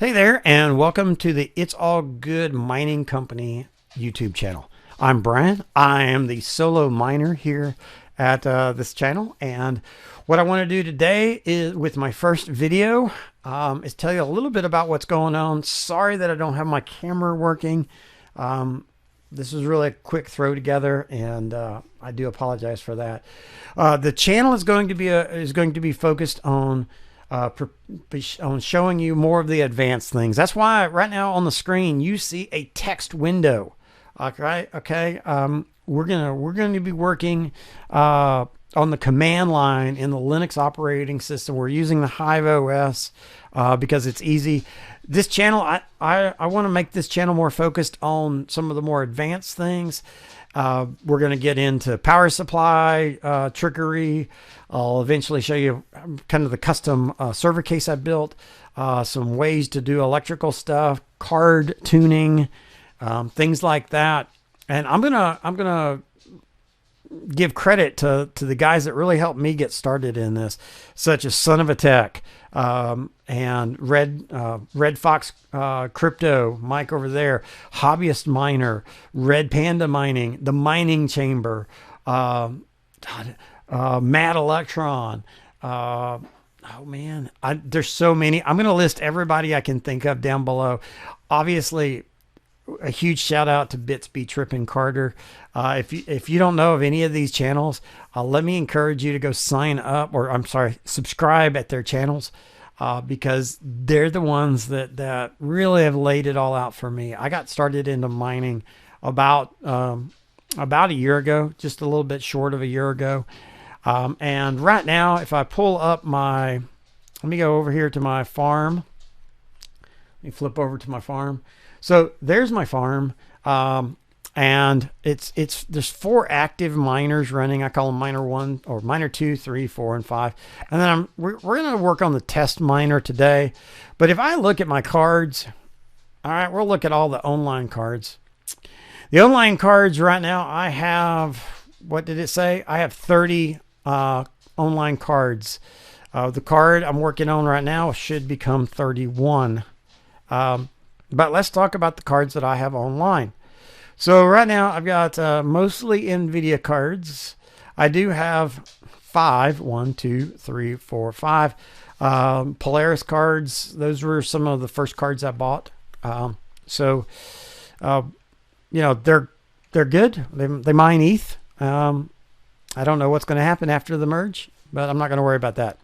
Hey there, and welcome to the It's All Good Mining Company YouTube channel. I'm Brian. I am the solo miner here at this channel, and what I want to do today is, with my first video, is tell you a little bit about what's going on. Sorry that I don't have my camera working. This was really a quick throw together, and I do apologize for that. The channel is going to be focused on showing you more of the advanced things. That's why right now on the screen you see a text window. Okay. We're gonna be working on the command line in the Linux operating system. We're using the Hive OS because it's easy. This channel, I want to make this channel more focused on some of the more advanced things. We're going to get into power supply trickery. I'll eventually show you kind of the custom server case I built, some ways to do electrical stuff, card tuning, things like that. And I'm gonna give credit to the guys that really helped me get started in this, such as Son of a Tech and Red Fox Crypto, Mike over there, Hobbyist Miner, Red Panda Mining, the Mining Chamber, Mad Electron. Oh man, there's so many. I'm going to list everybody I can think of down below. Obviously, a huge shout out to Bitsby, Trip, and Carter. If you don't know of any of these channels, let me encourage you to go subscribe at their channels, because they're the ones that really have laid it all out for me. I got started into mining about a year ago, just a little bit short of a year ago. And right now, if I pull up let me go over here to my farm. Let me flip over to my farm. So there's my farm. And there's 4 active miners running. I call them miner 1 or miner 2, 3, 4, and 5. And then we're going to work on the test miner today. But if I look at my cards, all right, we'll look at all the online cards. The online cards right now, I have, what did it say? I have 30 online cards. The card I'm working on right now should become 31. But let's talk about the cards that I have online. So right now I've got mostly Nvidia cards. I do have 5, 1, 2, 3, 4, 5 Polaris cards. Those were some of the first cards I bought. You know, they're good. They mine ETH. I don't know what's going to happen after the merge, but I'm not going to worry about that.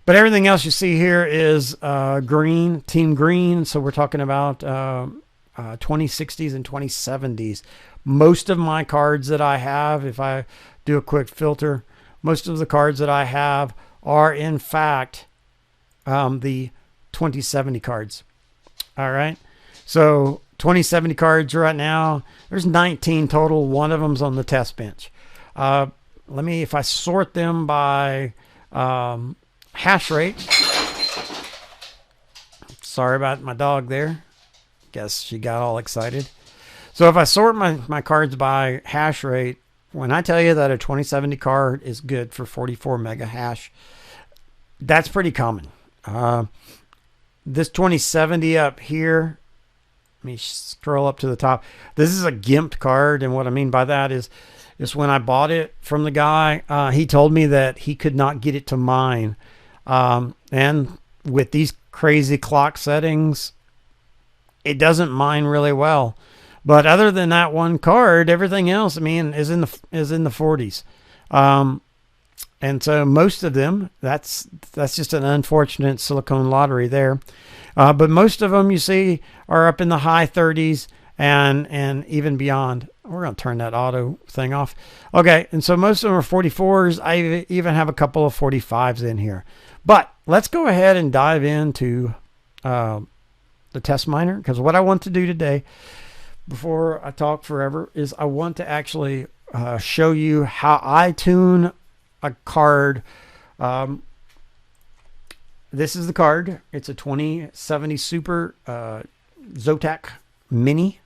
But everything else you see here is green, team green. So we're talking about 2060s and 2070s. Most of my cards that I have, if I do a quick filter, most of the cards that I have are in fact the 2070 cards. All right. So 2070 cards right now, there's 19 total. One of them's on the test bench. If I sort them by hash rate. Sorry about my dog there. Guess she got all excited. So if I sort my cards by hash rate, when I tell you that a 2070 card is good for 44 mega hash, that's pretty common. This 2070 up here, let me scroll up to the top. This is a gimped card, and what I mean by that is when I bought it from the guy, he told me that he could not get it to mine. And with these crazy clock settings, it doesn't mine really well. But other than that one card, everything else, I mean, is in the 40s. And so most of them, that's just an unfortunate silicone lottery there. But most of them you see are up in the high 30s and even beyond. We're going to turn that auto thing off. Okay, and so most of them are 44s. I even have a couple of 45s in here. But let's go ahead and dive into the test miner, because what I want to do today, before I talk forever, is I want to actually show you how I tune a card. This is the card. It's a 2070 Super Zotac Mini.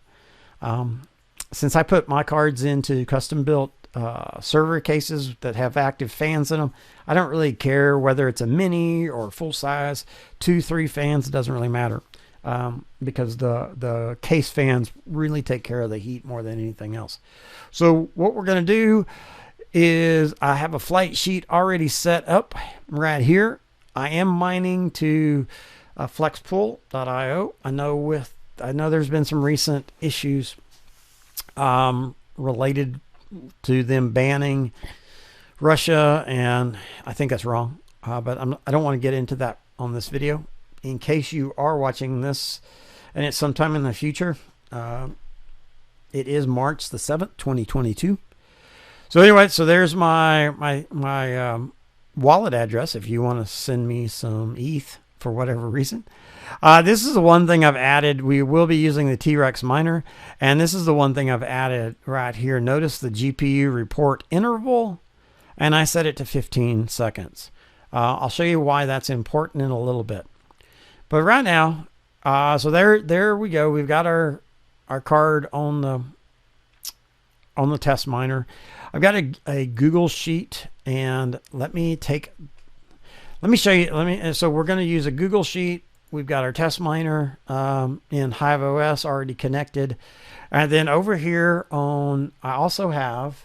Since I put my cards into custom built server cases that have active fans in them, I don't really care whether it's a mini or full size, 2, 3 fans, it doesn't really matter. because the case fans really take care of the heat more than anything else. So what we're going to do is I have a flight sheet already set up right here. I am mining to flexpool.io. I know there's been some recent issues related to them banning Russia, and I think that's wrong. But I don't want to get into that on this video. In case you are watching this and it's sometime in the future, it is March the 7th, 2022. So anyway, so there's my wallet address if you want to send me some ETH for whatever reason. This is the one thing I've added. We will be using the T-Rex miner, and this is the one thing I've added right here. Notice the GPU report interval, and I set it to 15 seconds. I'll show you why that's important in a little bit. But right now, so there we go. We've got our card on the test miner. I've got a Google sheet, and let me show you. So we're going to use a Google sheet. We've got our test miner in HiveOS already connected, and then over here I also have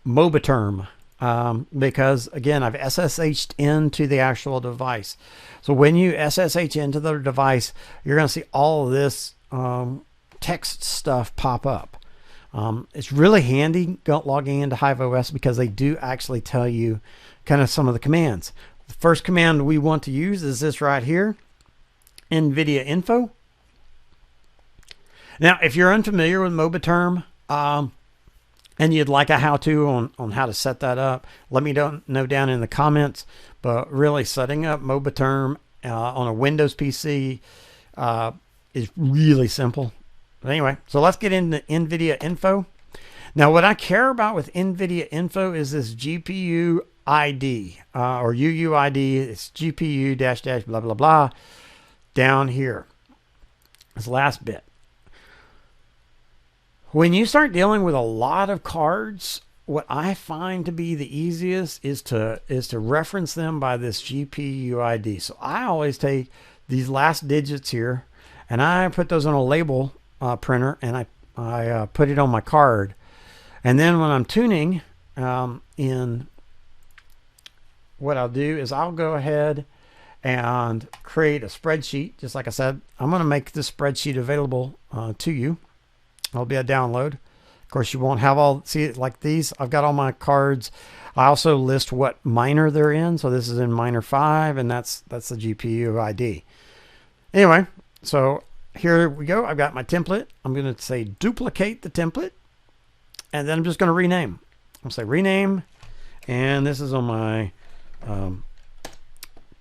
Mobaterm. Because again, I've SSH'd into the actual device. So when you SSH into the device, you're going to see all of this text stuff pop up. It's really handy logging into HiveOS because they do actually tell you kind of some of the commands. The first command we want to use is this right here, Nvidia Info. Now, if you're unfamiliar with Mobaterm, and you'd like a how-to on how to set that up, let me know down in the comments. But really, setting up Mobaterm on a Windows PC is really simple. But anyway, so let's get into NVIDIA Info. Now, what I care about with NVIDIA Info is this GPU ID or UUID. It's GPU dash dash blah blah blah down here. This last bit. When you start dealing with a lot of cards, what I find to be the easiest is to reference them by this GPU ID. So I always take these last digits here, and I put those on a label printer, and I put it on my card. And then when I'm tuning, in what I'll do is I'll go ahead and create a spreadsheet. Just like I said, I'm going to make this spreadsheet available to you. It'll be a download. Of course, you won't have all, see it like these. I've got all my cards. I also list what miner they're in. So this is in miner 5, and that's the GPU ID. Anyway, so here we go. I've got my template. I'm going to say duplicate the template, and then I'm just going to rename. I'll say rename, and this is on my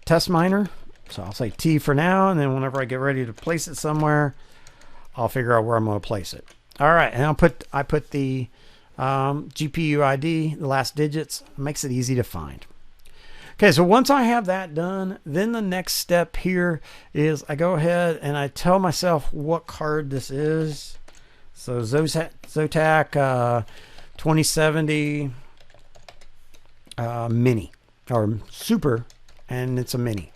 test miner. So I'll say T for now, and then whenever I get ready to place it somewhere, I'll figure out where I'm going to place it. All right, and I put the GPU ID, the last digits. It makes it easy to find. Okay, so once I have that done, then the next step here is I go ahead and I tell myself what card this is. So Zotac 2070 mini or super, and it's a mini.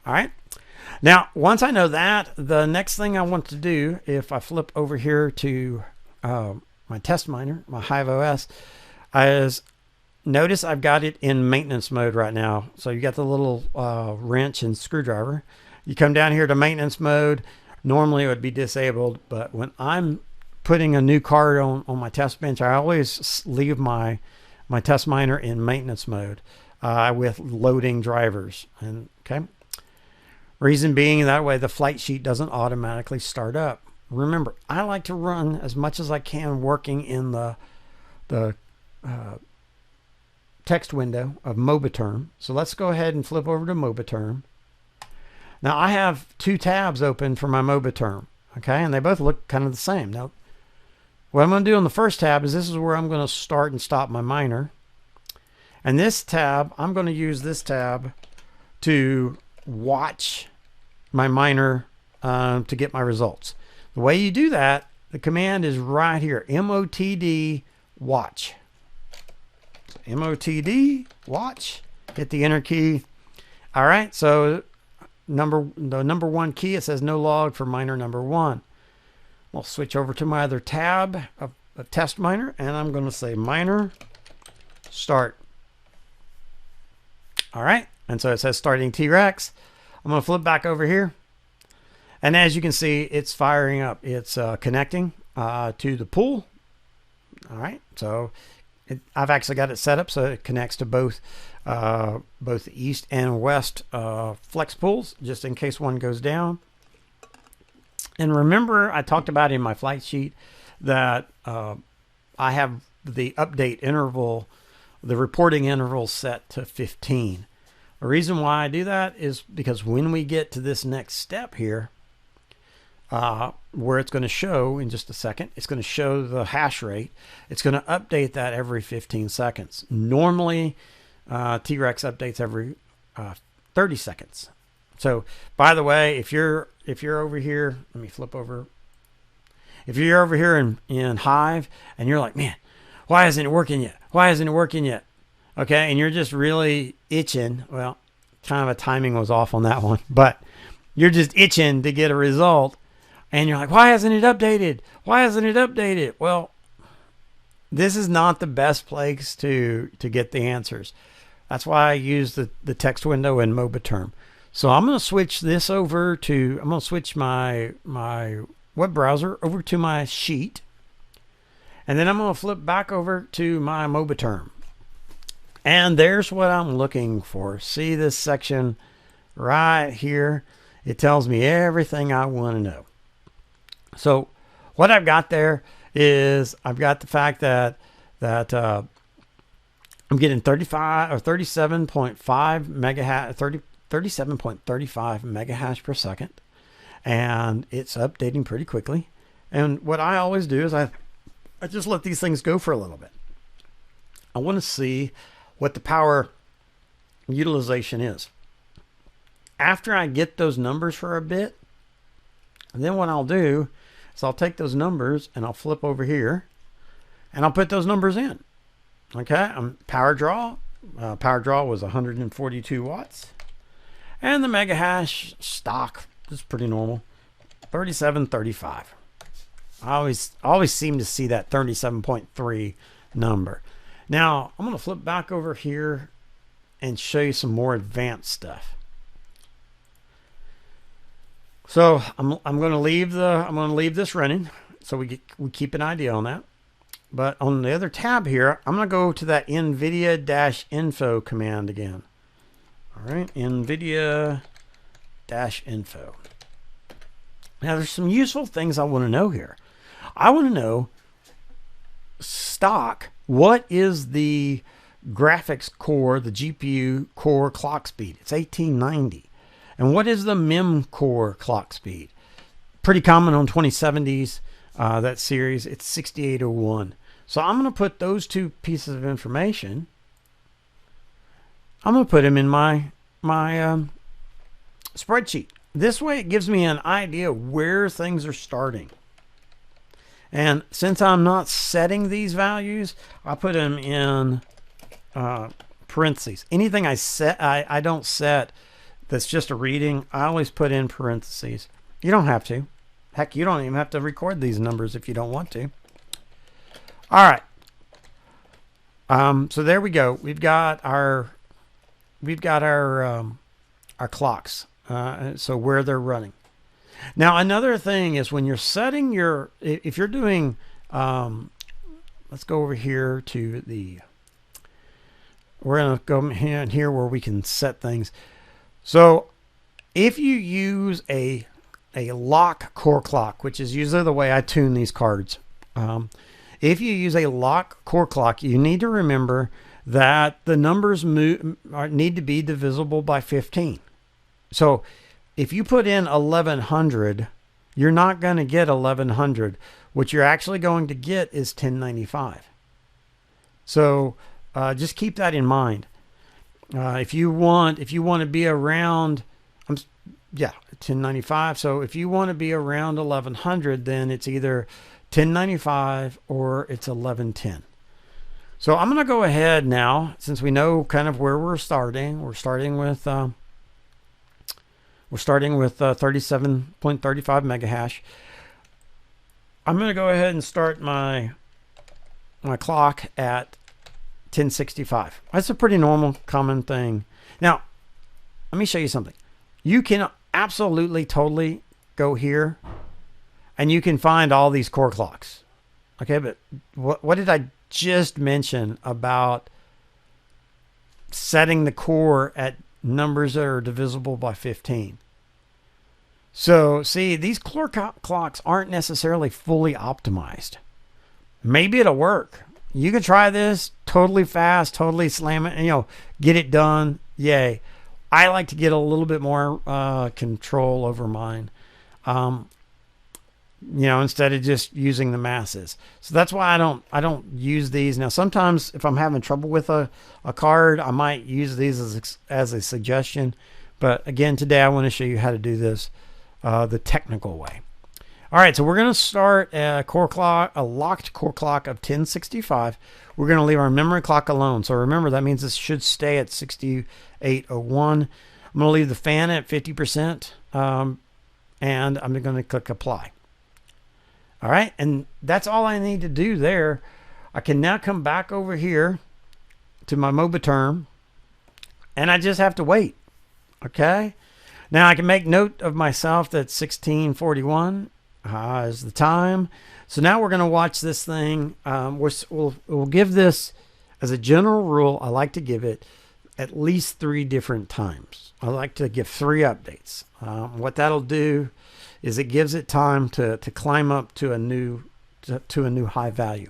All right. Now, once I know that, the next thing I want to do, if I flip over here to my test miner, my HiveOS, is notice I've got it in maintenance mode right now. So you got the little wrench and screwdriver. You come down here to maintenance mode. Normally it would be disabled, but when I'm putting a new card on my test bench, I always leave my test miner in maintenance mode with loading drivers. And okay. Reason being, that way the flight sheet doesn't automatically start up. Remember, I like to run as much as I can working in the text window of Mobaterm. So let's go ahead and flip over to Mobaterm. Now I have two tabs open for my Mobaterm, okay, and they both look kind of the same. Now, what I'm going to do on the first tab is this is where I'm going to start and stop my miner. And this tab, I'm going to use this tab to watch my miner to get my results. The way you do that, the command is right here, MOTD watch. MOTD watch, hit the enter key. All right, so the number one key, it says no log for miner number one. We'll switch over to my other tab of test miner, and I'm going to say miner start. All right, and so it says starting T-Rex. I'm going to flip back over here, and as you can see, it's firing up. It's connecting to the pool. All right, so I've actually got it set up so it connects to both the east and west flex pools, just in case one goes down. And remember, I talked about in my flight sheet that I have the update interval, the reporting interval set to 15. The reason why I do that is because when we get to this next step here, where it's going to show in just a second, it's going to show the hash rate. It's going to update that every 15 seconds. Normally, T-Rex updates every 30 seconds. So, by the way, if you're over here, let me flip over. If you're over here in Hive and you're like, man, why isn't it working yet? Why isn't it working yet? Okay, and you're just really itching. Well, kind of a timing was off on that one, but you're just itching to get a result. And you're like, why hasn't it updated? Why hasn't it updated? Well, this is not the best place to get the answers. That's why I use the text window and MobaTerm. So I'm going to switch this over to, I'm going to switch my web browser over to my sheet. And then I'm going to flip back over to my MobaTerm. And there's what I'm looking for. See this section right here? It tells me everything I want to know. So what I've got there is I've got the fact that I'm getting 35 or 37.5 megahash, 37.35 megahash per second, and it's updating pretty quickly. And what I always do is I just let these things go for a little bit. I want to see what the power utilization is. After I get those numbers for a bit, and then what I'll do is I'll take those numbers and I'll flip over here and I'll put those numbers in. Okay, power draw was 142 watts, and the mega hash stock is pretty normal, 3735. I always seem to see that 37.3 number. Now I'm going to flip back over here and show you some more advanced stuff. So I'm going to leave this running so we keep an idea on that. But on the other tab here, I'm going to go to that Nvidia Info command again. All right, Nvidia Info. Now there's some useful things I want to know here. I want to know stock. What is the graphics core, the GPU core clock speed? It's 1890. And what is the MEM core clock speed? Pretty common on 2070s, that series. It's 6801. So I'm going to put those two pieces of information. I'm going to put them in my spreadsheet. This way it gives me an idea where things are starting. And since I'm not setting these values, I put them in parentheses. Anything I don't set that's just a reading, I always put in parentheses. You don't have to. Heck, you don't even have to record these numbers if you don't want to. All right. So there we go. We've got our clocks. So where they're running. Now another thing is when you're setting your, if you're doing, let's go over here to the. We're gonna go in here where we can set things. So if you use a lock core clock, which is usually the way I tune these cards, if you use a lock core clock, you need to remember that the numbers need to be divisible by 15. So if you put in 1100, you're not going to get 1100. What you're actually going to get is 1095. So just keep that in mind. If you want to be around, 1095. So if you want to be around 1100, then it's either 1095 or it's 1110. So I'm going to go ahead now, since we know kind of where we're starting. We're starting with We're starting with 37.35 megahash. I'm going to go ahead and start my clock at 1065. That's a pretty normal, common thing. Now, let me show you something. You can absolutely, totally go here and you can find all these core clocks. Okay, but what did I just mention about setting the core at numbers that are divisible by 15? So, see, these core clocks aren't necessarily fully optimized. Maybe it'll work. You can try this totally fast, totally slam it, and, you know, get it done. Yay. I like to get a little bit more control over mine, you know, instead of just using the masses. So that's why I don't use these. Now, sometimes if I'm having trouble with a card, I might use these as a suggestion. But again, today I want to show you how to do this the technical way. All right, so we're going to start a locked core clock of 1065. We're going to leave our memory clock alone. So remember, that means this should stay at 6801. I'm going to leave the fan at 50%, and I'm going to click apply. All right, and that's all I need to do there. I can now come back over here to my MOBA term, and I just have to wait. Okay, now I can make note of myself that 1641 is the time. So now we're going to watch this thing. We'll give this as a general rule. I like to give it at least 3 different times. I like to give 3 updates. What that'll do is it gives it time to climb up to a new high value,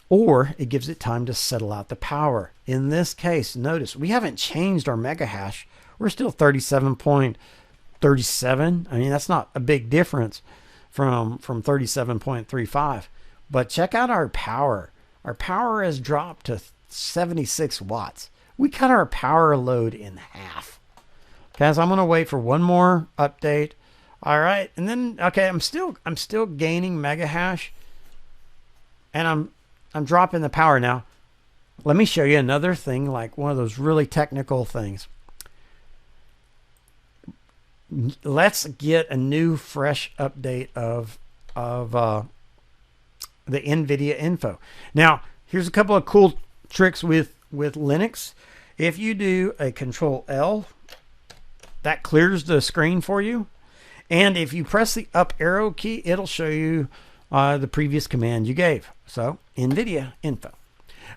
or it gives it time to settle out the power. In this case, notice we haven't changed our mega hash. We're still 37.37. I mean, that's not a big difference from 37.35. But check out our power. Our power has dropped to 76 watts. We cut our power load in half. Okay, so I'm going to wait for one more update. All right, and then okay, I'm still gaining mega hash, and I'm dropping the power now. Let me show you another thing, like one of those really technical things. Let's get a new fresh update of the Nvidia Info. Now, here's a couple of cool tricks with Linux. If you do a Control L, that clears the screen for you. And if you press the up arrow key, it'll show you the previous command you gave. So, Nvidia Info.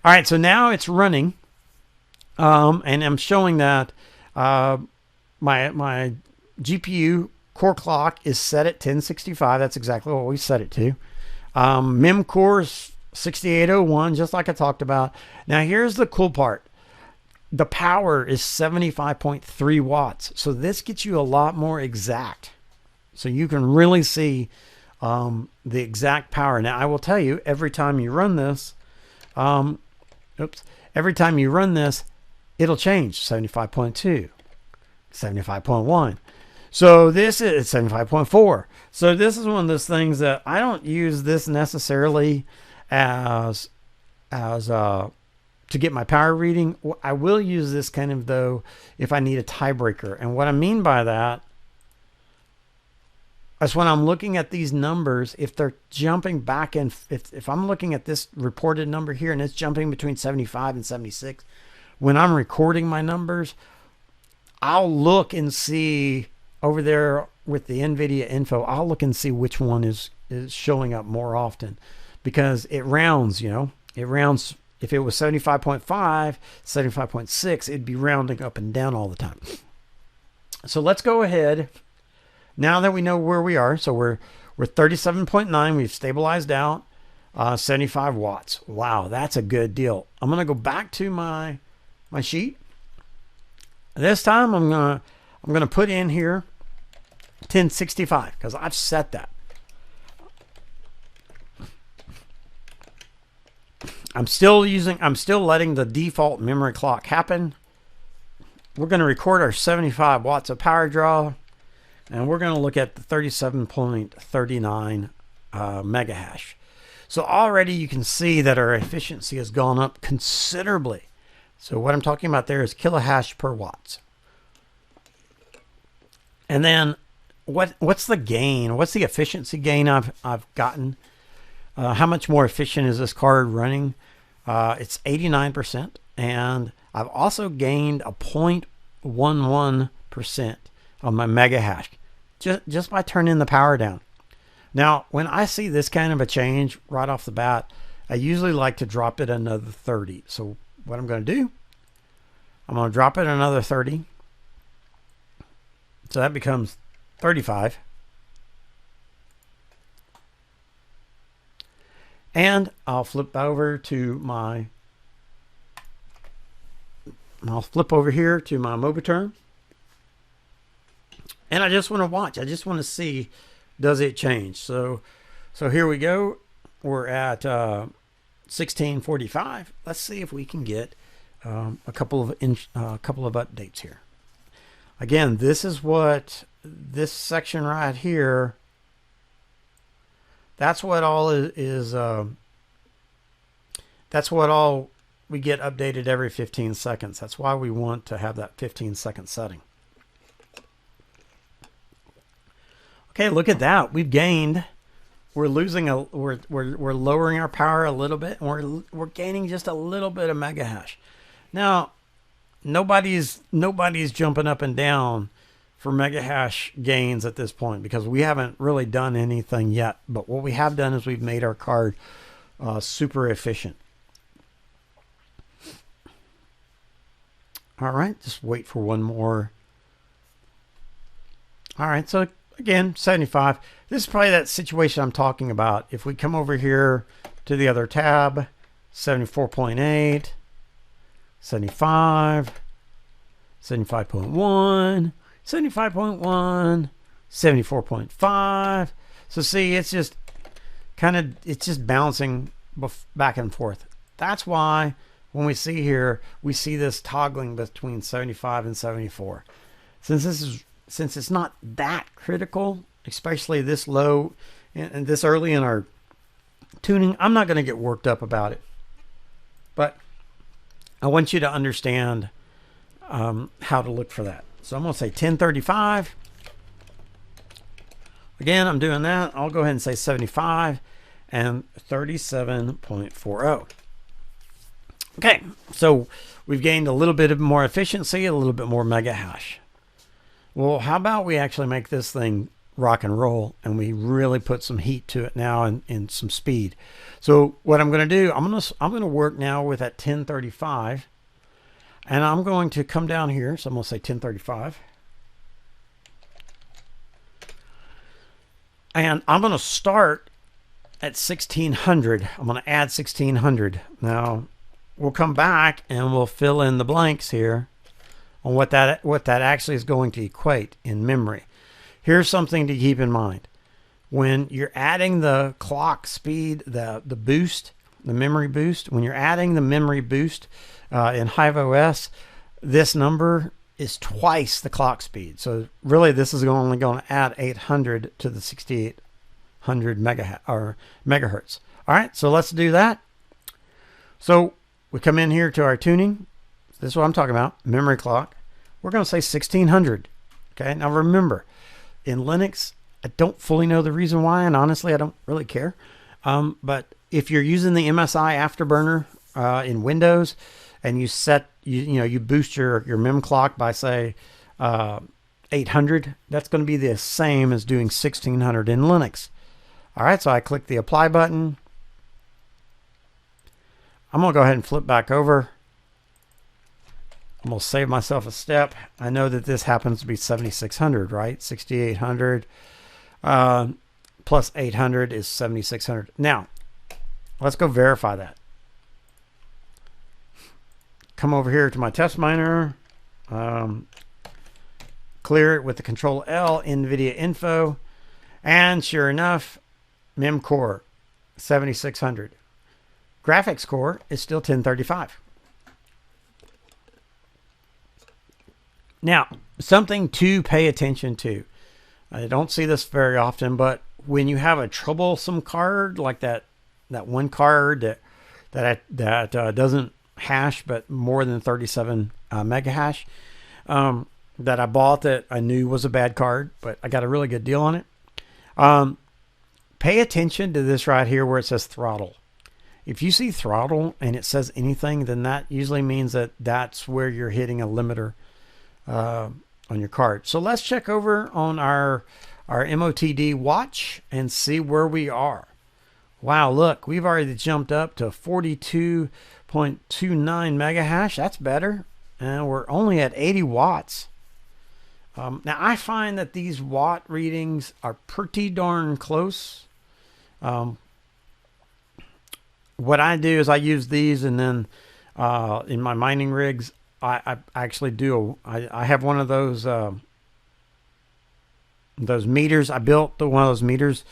All right, so now it's running. And I'm showing that my GPU core clock is set at 1065. That's exactly what we set it to. Mem core is 6801, just like I talked about. Now, here's the cool part. The power is 75.3 watts. So this gets you a lot more exact. So you can really see the exact power. Now, I will tell you, every time you run this, every time you run this, it'll change. 75.2, 75.1. So this is 75.4. So this is one of those things that I don't use this necessarily as to get my power reading. I will use this kind of, though, if I need a tiebreaker. And what I mean by that is when I'm looking at these numbers, if they're jumping back and if I'm looking at this reported number here and it's jumping between 75 and 76, when I'm recording my numbers, I'll look and see over there with the Nvidia Info, I'll look and see which one is showing up more often, because it rounds, you know, it rounds. If it was 75.5, 75.6, it'd be rounding up and down all the time. So let's go ahead. Now that we know where we are, so we're 37.9, we've stabilized out, 75 watts. Wow, that's a good deal. I'm going to go back to my sheet. This time I'm going to put in here 1065 because I've set that. I'm still letting the default memory clock happen. We're going to record our 75 watts of power draw, and we're going to look at the 37.39 mega hash. So already you can see that our efficiency has gone up considerably. So what I'm talking about there is kilohash per watts. And then what's the gain? What's the efficiency gain I've gotten? How much more efficient is this card running? It's 89%, and I've also gained a 0.11% on my mega hash just by turning the power down. Now, when I see this kind of a change right off the bat, I usually like to drop it another 30. So what I'm going to do, I'm going to drop it another 30. So that becomes 35. And I'll flip over here to my Mobiturn. And I just want to watch. I just want to see, does it change? So here we go. We're at 1645. Let's see if we can get a couple of updates here. Again, this is what this section right here. That's what all is. That's what all we get updated every 15 seconds. That's why we want to have that 15-second setting. Okay, look at that. We've gained. We're lowering our power a little bit, and we're gaining just a little bit of mega hash. Now, nobody's jumping up and down for mega hash gains at this point because we haven't really done anything yet. But what we have done is we've made our card super efficient. All right, just wait for one more. All right, so again, 75. This is probably that situation I'm talking about. If we come over here to the other tab, 74.8, 75, 75.1, 75.1, 74.5. So see, it's just bouncing back and forth. That's why when we see here, we see this toggling between 75 and 74. Since it's not that critical, especially this low and this early in our tuning, I'm not going to get worked up about it. But I want you to understand how to look for that. So I'm going to say 1035. Again, I'm doing that. I'll go ahead and say 75 and 37.40. Okay, so we've gained a little bit of more efficiency, a little bit more mega hash. Well, how about we actually make this thing rock and roll and we really put some heat to it now and some speed. So what I'm going to do, I'm going to work now with that 1035, and I'm going to come down here. So I'm going to say 1035. And I'm going to start at 1600. I'm going to add 1600. Now, we'll come back and we'll fill in the blanks here on what that actually is going to equate in memory. Here's something to keep in mind. When you're adding the clock speed, the boost, the memory boost, when you're adding the memory boost in HiveOS, this number is twice the clock speed. So really this is only going to add 800 to the 6800 megahertz. All right, so let's do that. So we come in here to our tuning. This is what I'm talking about, memory clock. We're going to say 1600. Okay, now remember, in Linux, I don't fully know the reason why, and honestly, I don't really care. But if you're using the MSI Afterburner in Windows, and you boost your mem clock by say 800, that's going to be the same as doing 1600 in Linux. All right, so I click the apply button. I'm going to go ahead and flip back over. I'm going to save myself a step. I know that this happens to be 7600, right? 6800 plus 800 is 7600. Now, let's go verify that. Come over here to my test miner. Clear it with the Control L, Nvidia Info. And sure enough, mem core 7600. Graphics core is still 1035. Now, something to pay attention to. I don't see this very often, but when you have a troublesome card like that one card that doesn't hash but more than 37 mega hash, that I bought that I knew was a bad card, but I got a really good deal on it. Pay attention to this right here where it says throttle. If you see throttle and it says anything, then that usually means that that's where you're hitting a limiter on your card. So let's check over on our MOTD watch and see where we are. Wow, look, we've already jumped up to 42.29 megahash. That's better. And we're only at 80 watts. Now, I find that these watt readings are pretty darn close. What I do is I use these, and then in my mining rigs, I actually do. I have one of those meters. I built one of those meters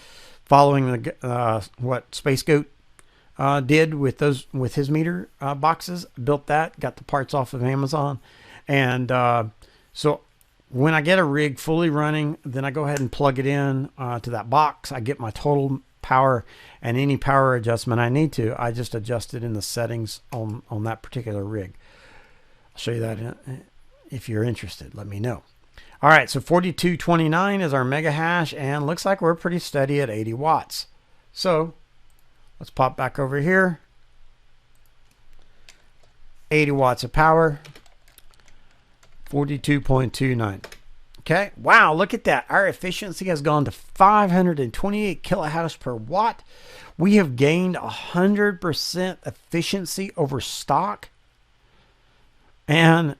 following the what Space Goat did with his meter boxes. Built that, got the parts off of Amazon, and so when I get a rig fully running, then I go ahead and plug it in to that box. I get my total power and any power adjustment I need to. I just adjust it in the settings on that particular rig. I'll show you that if you're interested. Let me know. All right, so 4229 is our mega hash, and looks like we're pretty steady at 80 watts. So let's pop back over here. 80 watts of power, 42.29. Okay, wow, look at that. Our efficiency has gone to 528 kilohash per watt. We have gained 100% efficiency over stock. And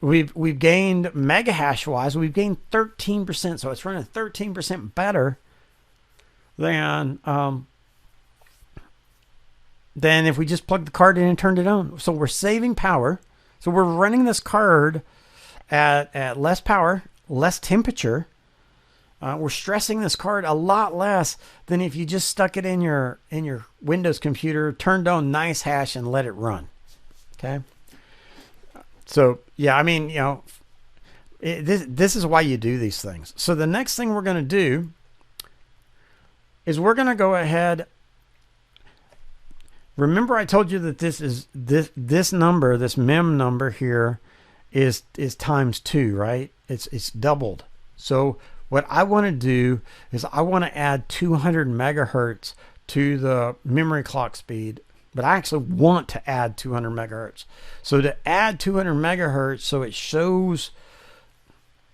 we've gained mega hash wise, we've gained 13%. So it's running 13% better than if we just plugged the card in and turned it on. So we're saving power. So we're running this card at less power, less temperature. We're stressing this card a lot less than if you just stuck it in your Windows computer, turned on nice hash, and let it run. Okay. So yeah, I mean, you know, this is why you do these things. So the next thing we're going to do is we're going to go ahead. Remember I told you that this number, this mem number here is times 2, right? It's doubled. So what I want to do is I want to add 200 megahertz to the memory clock speed, but I actually want to add 200 megahertz. So to add 200 megahertz so it shows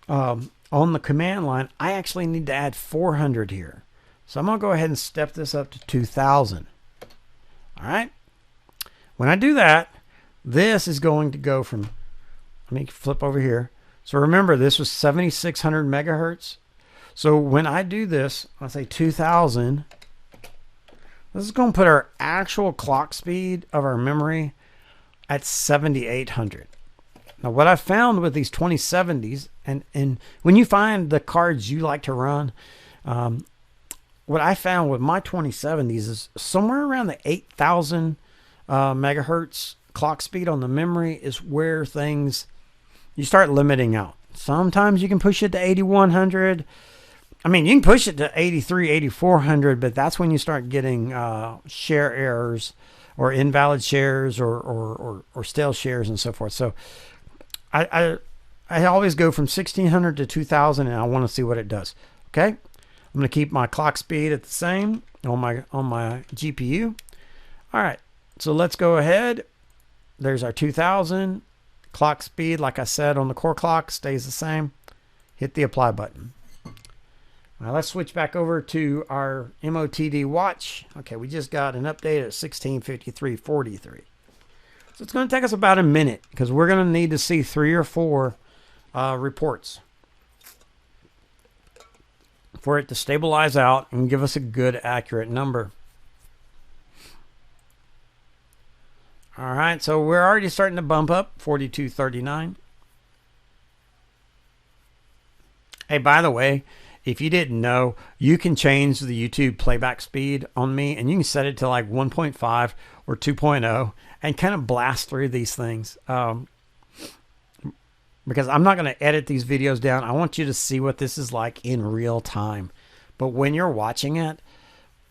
on the command line, I actually need to add 400 here. So I'm going to go ahead and step this up to 2000. All right. When I do that, this is going to go from, let me flip over here. So remember, this was 7,600 megahertz. So when I do this, I'll say 2000. This is going to put our actual clock speed of our memory at 7,800. Now, what I found with these 2070s, and when you find the cards you like to run, what I found with my 2070s is somewhere around the 8,000 megahertz clock speed on the memory is where things, you start limiting out. Sometimes you can push it to 8,100. I mean, you can push it to 83, 8,400, but that's when you start getting share errors or invalid shares or stale shares and so forth. So I always go from 1,600 to 2,000, and I want to see what it does. Okay, I'm going to keep my clock speed at the same on my GPU. All right, so let's go ahead. There's our 2,000 clock speed. Like I said, on the core clock stays the same. Hit the apply button. Now let's switch back over to our MOTD watch. Okay, we just got an update at 16:53:43. So it's going to take us about a minute because we're going to need to see 3 or 4 reports for it to stabilize out and give us a good, accurate number. All right, so we're already starting to bump up, 4239. Hey, by the way, if you didn't know, you can change the YouTube playback speed on me, and you can set it to like 1.5 or 2.0 and kind of blast through these things. Because I'm not going to edit these videos down. I want you to see what this is like in real time. But when you're watching it,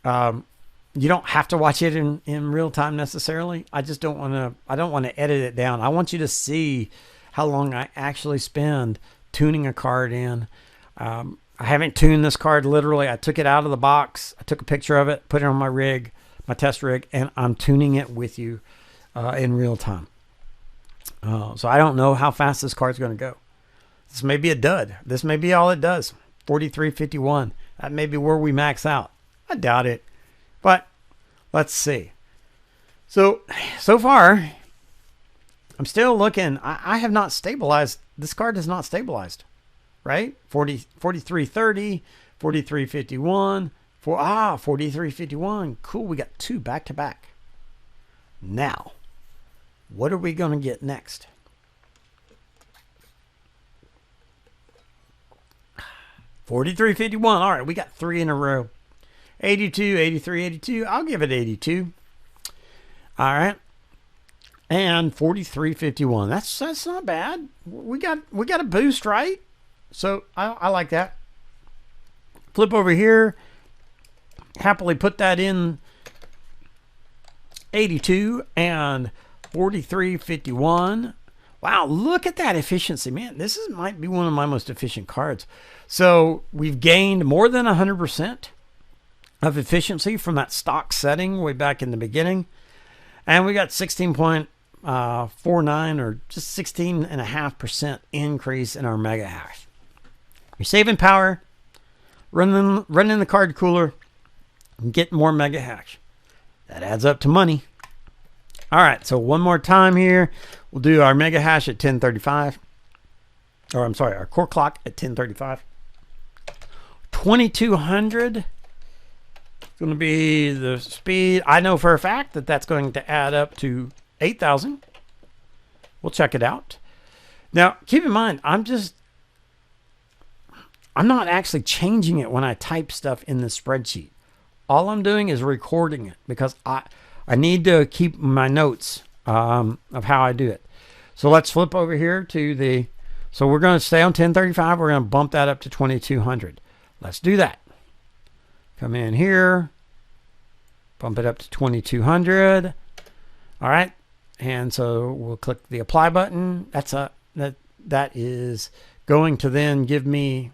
you don't have to watch it in real time necessarily. I just don't want to edit it down. I want you to see how long I actually spend tuning a card in. I haven't tuned this card literally. I took it out of the box. I took a picture of it, put it on my rig, my test rig, and I'm tuning it with you in real time. So I don't know how fast this card's going to go. This may be a dud. This may be all it does. 4351. That may be where we max out. I doubt it. But let's see. So far, I'm still looking. I have not stabilized. This card is not stabilized. Right? 4330, 4351, 4351. Cool. We got two back to back. Now, what are we going to get next? 4351. All right, we got three in a row. 82, 83, 82. I'll give it 82. All right. And 4351. That's not bad. We got a boost, right? So I like that. Flip over here. Happily put that in 82 and 4351. Wow, look at that efficiency, man. This might be one of my most efficient cards. So we've gained more than 100% of efficiency from that stock setting way back in the beginning. And we got 16.49 or just 16.5% increase in our mega hash. You're saving power, running the card cooler, and getting more mega hash. That adds up to money. All right, so one more time here. We'll do our mega hash at 1035. Or I'm sorry, our core clock at 1035. 2200 is going to be the speed. I know for a fact that that's going to add up to 8,000. We'll check it out. Now, keep in mind, I'm not actually changing it when I type stuff in the spreadsheet. All I'm doing is recording it because I need to keep my notes of how I do it. So let's flip over here to the, so we're going to stay on 1035. We're going to bump that up to 2200. Let's do that. Come in here, bump it up to 2200. All right. And so we'll click the apply button. That is going to then give me,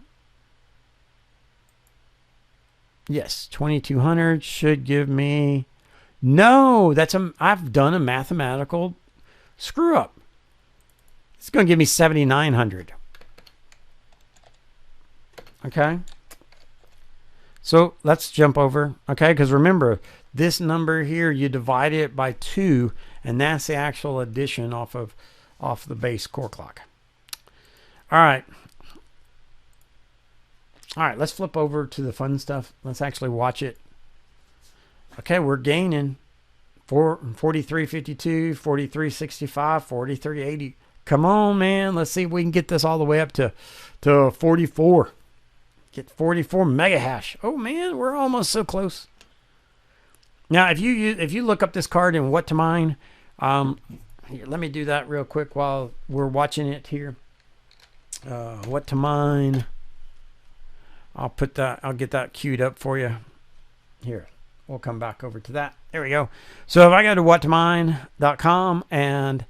yes, 2200 should give me, no, I've done a mathematical screw up. It's going to give me 7,900. Okay. So let's jump over. Okay. Because remember, this number here, you divide it by 2, and that's the actual addition off the base core clock. All right. All right. Let's flip over to the fun stuff. Let's actually watch it. Okay, we're gaining 4352, 4365, 4380. Come on, man. Let's see if we can get this all the way up to 44. Get 44 mega hash. Oh man, we're almost so close. Now, if you look up this card in what to mine, here, let me do that real quick while we're watching it here. What to mine. I'll get that queued up for you. Here. We'll come back over to that. There we go. So if I go to whattomine.com and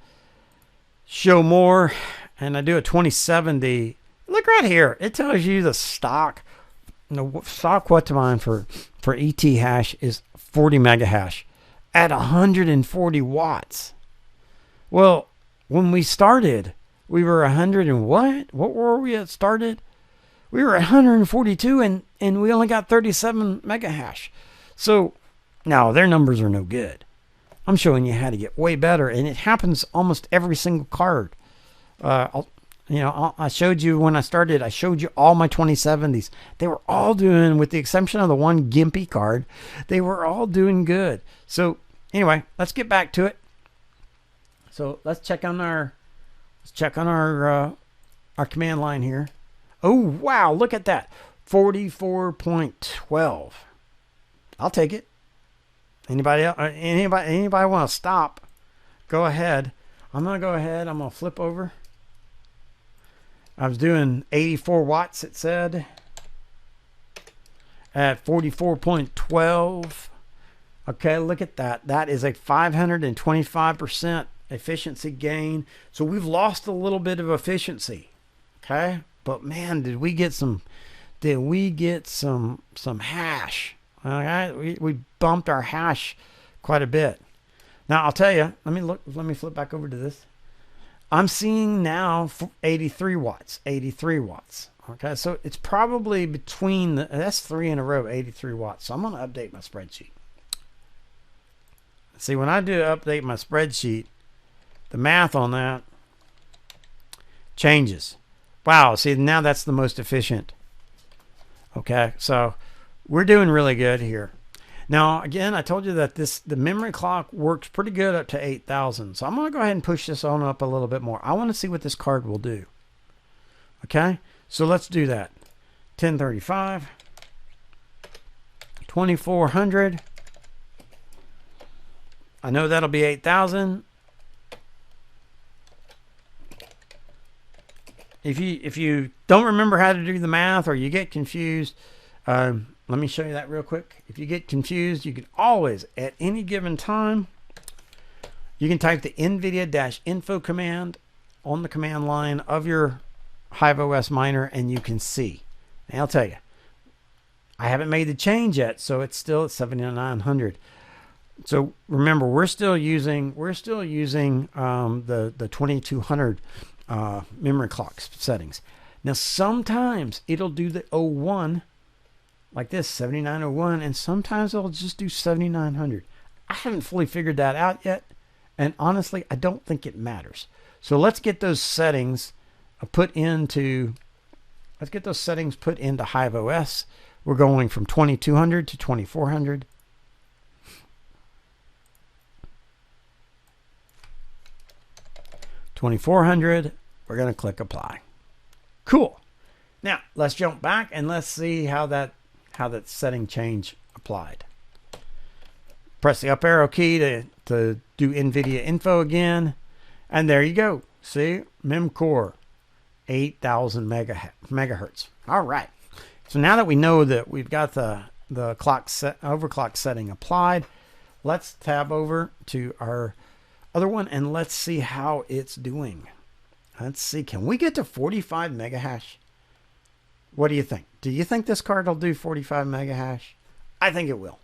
show more, and I do a 2070, look right here. It tells you the stock. The stock what to mine for ET hash is 40 mega hash at 140 watts. Well, when we started, we were 100 and what? What were we at started? We were at 142 and we only got 37 mega hash. So now their numbers are no good. I'm showing you how to get way better, and it happens almost every single card. I showed you when I started. I showed you all my 2070s. They were all doing, with the exception of the one gimpy card, they were all doing good. So anyway, let's get back to it. So let's check on our command line here. Oh wow, look at that, 44.12. I'll take it. Anybody else? Anybody want to stop? Go ahead. I'm gonna go ahead. I'm gonna flip over. I was doing 84 watts. It said at 44.12. Okay, look at that. That is a 525% efficiency gain. So we've lost a little bit of efficiency. Okay. But man, did we get some hash. All right. We bumped our hash quite a bit. Now I'll tell you, let me flip back over to this. I'm seeing now 83 watts, 83 watts. Okay, so it's probably between that's 3 in a row, 83 watts. So I'm going to update my spreadsheet. See, when I do update my spreadsheet, the math on that changes. Wow, see, now that's the most efficient. Okay, so we're doing really good here. Now, again, I told you that the memory clock works pretty good up to 8,000. So I'm going to go ahead and push this on up a little bit more. I want to see what this card will do. Okay, so let's do that. 1035, 2400. I know that'll be 8,000. If you don't remember how to do the math or you get confused, let me show you that real quick. If you get confused, you can always, at any given time, you can type the Nvidia Info command on the command line of your HiveOS miner and you can see. And I'll tell you, I haven't made the change yet, so it's still at 7,900. So remember, we're still using the 2200 memory clock settings. Now sometimes it'll do the 01 like this, 7901, and sometimes it'll just do 7900. I haven't fully figured that out yet, and honestly, I don't think it matters. So let's get those settings put into HiveOS. We're going from 2200 to 2400. We're going to click apply. Cool. Now let's jump back and let's see how that setting change applied. Press the up arrow key to do Nvidia Info again, and there you go. See, MemCore 8,000 megahertz. All right. So now that we know that we've got the overclock setting applied, let's tab over to our other one and let's see how it's doing. Let's see, can we get to 45 megahash? What do you think? Do you think this card will do 45 megahash? I think it will.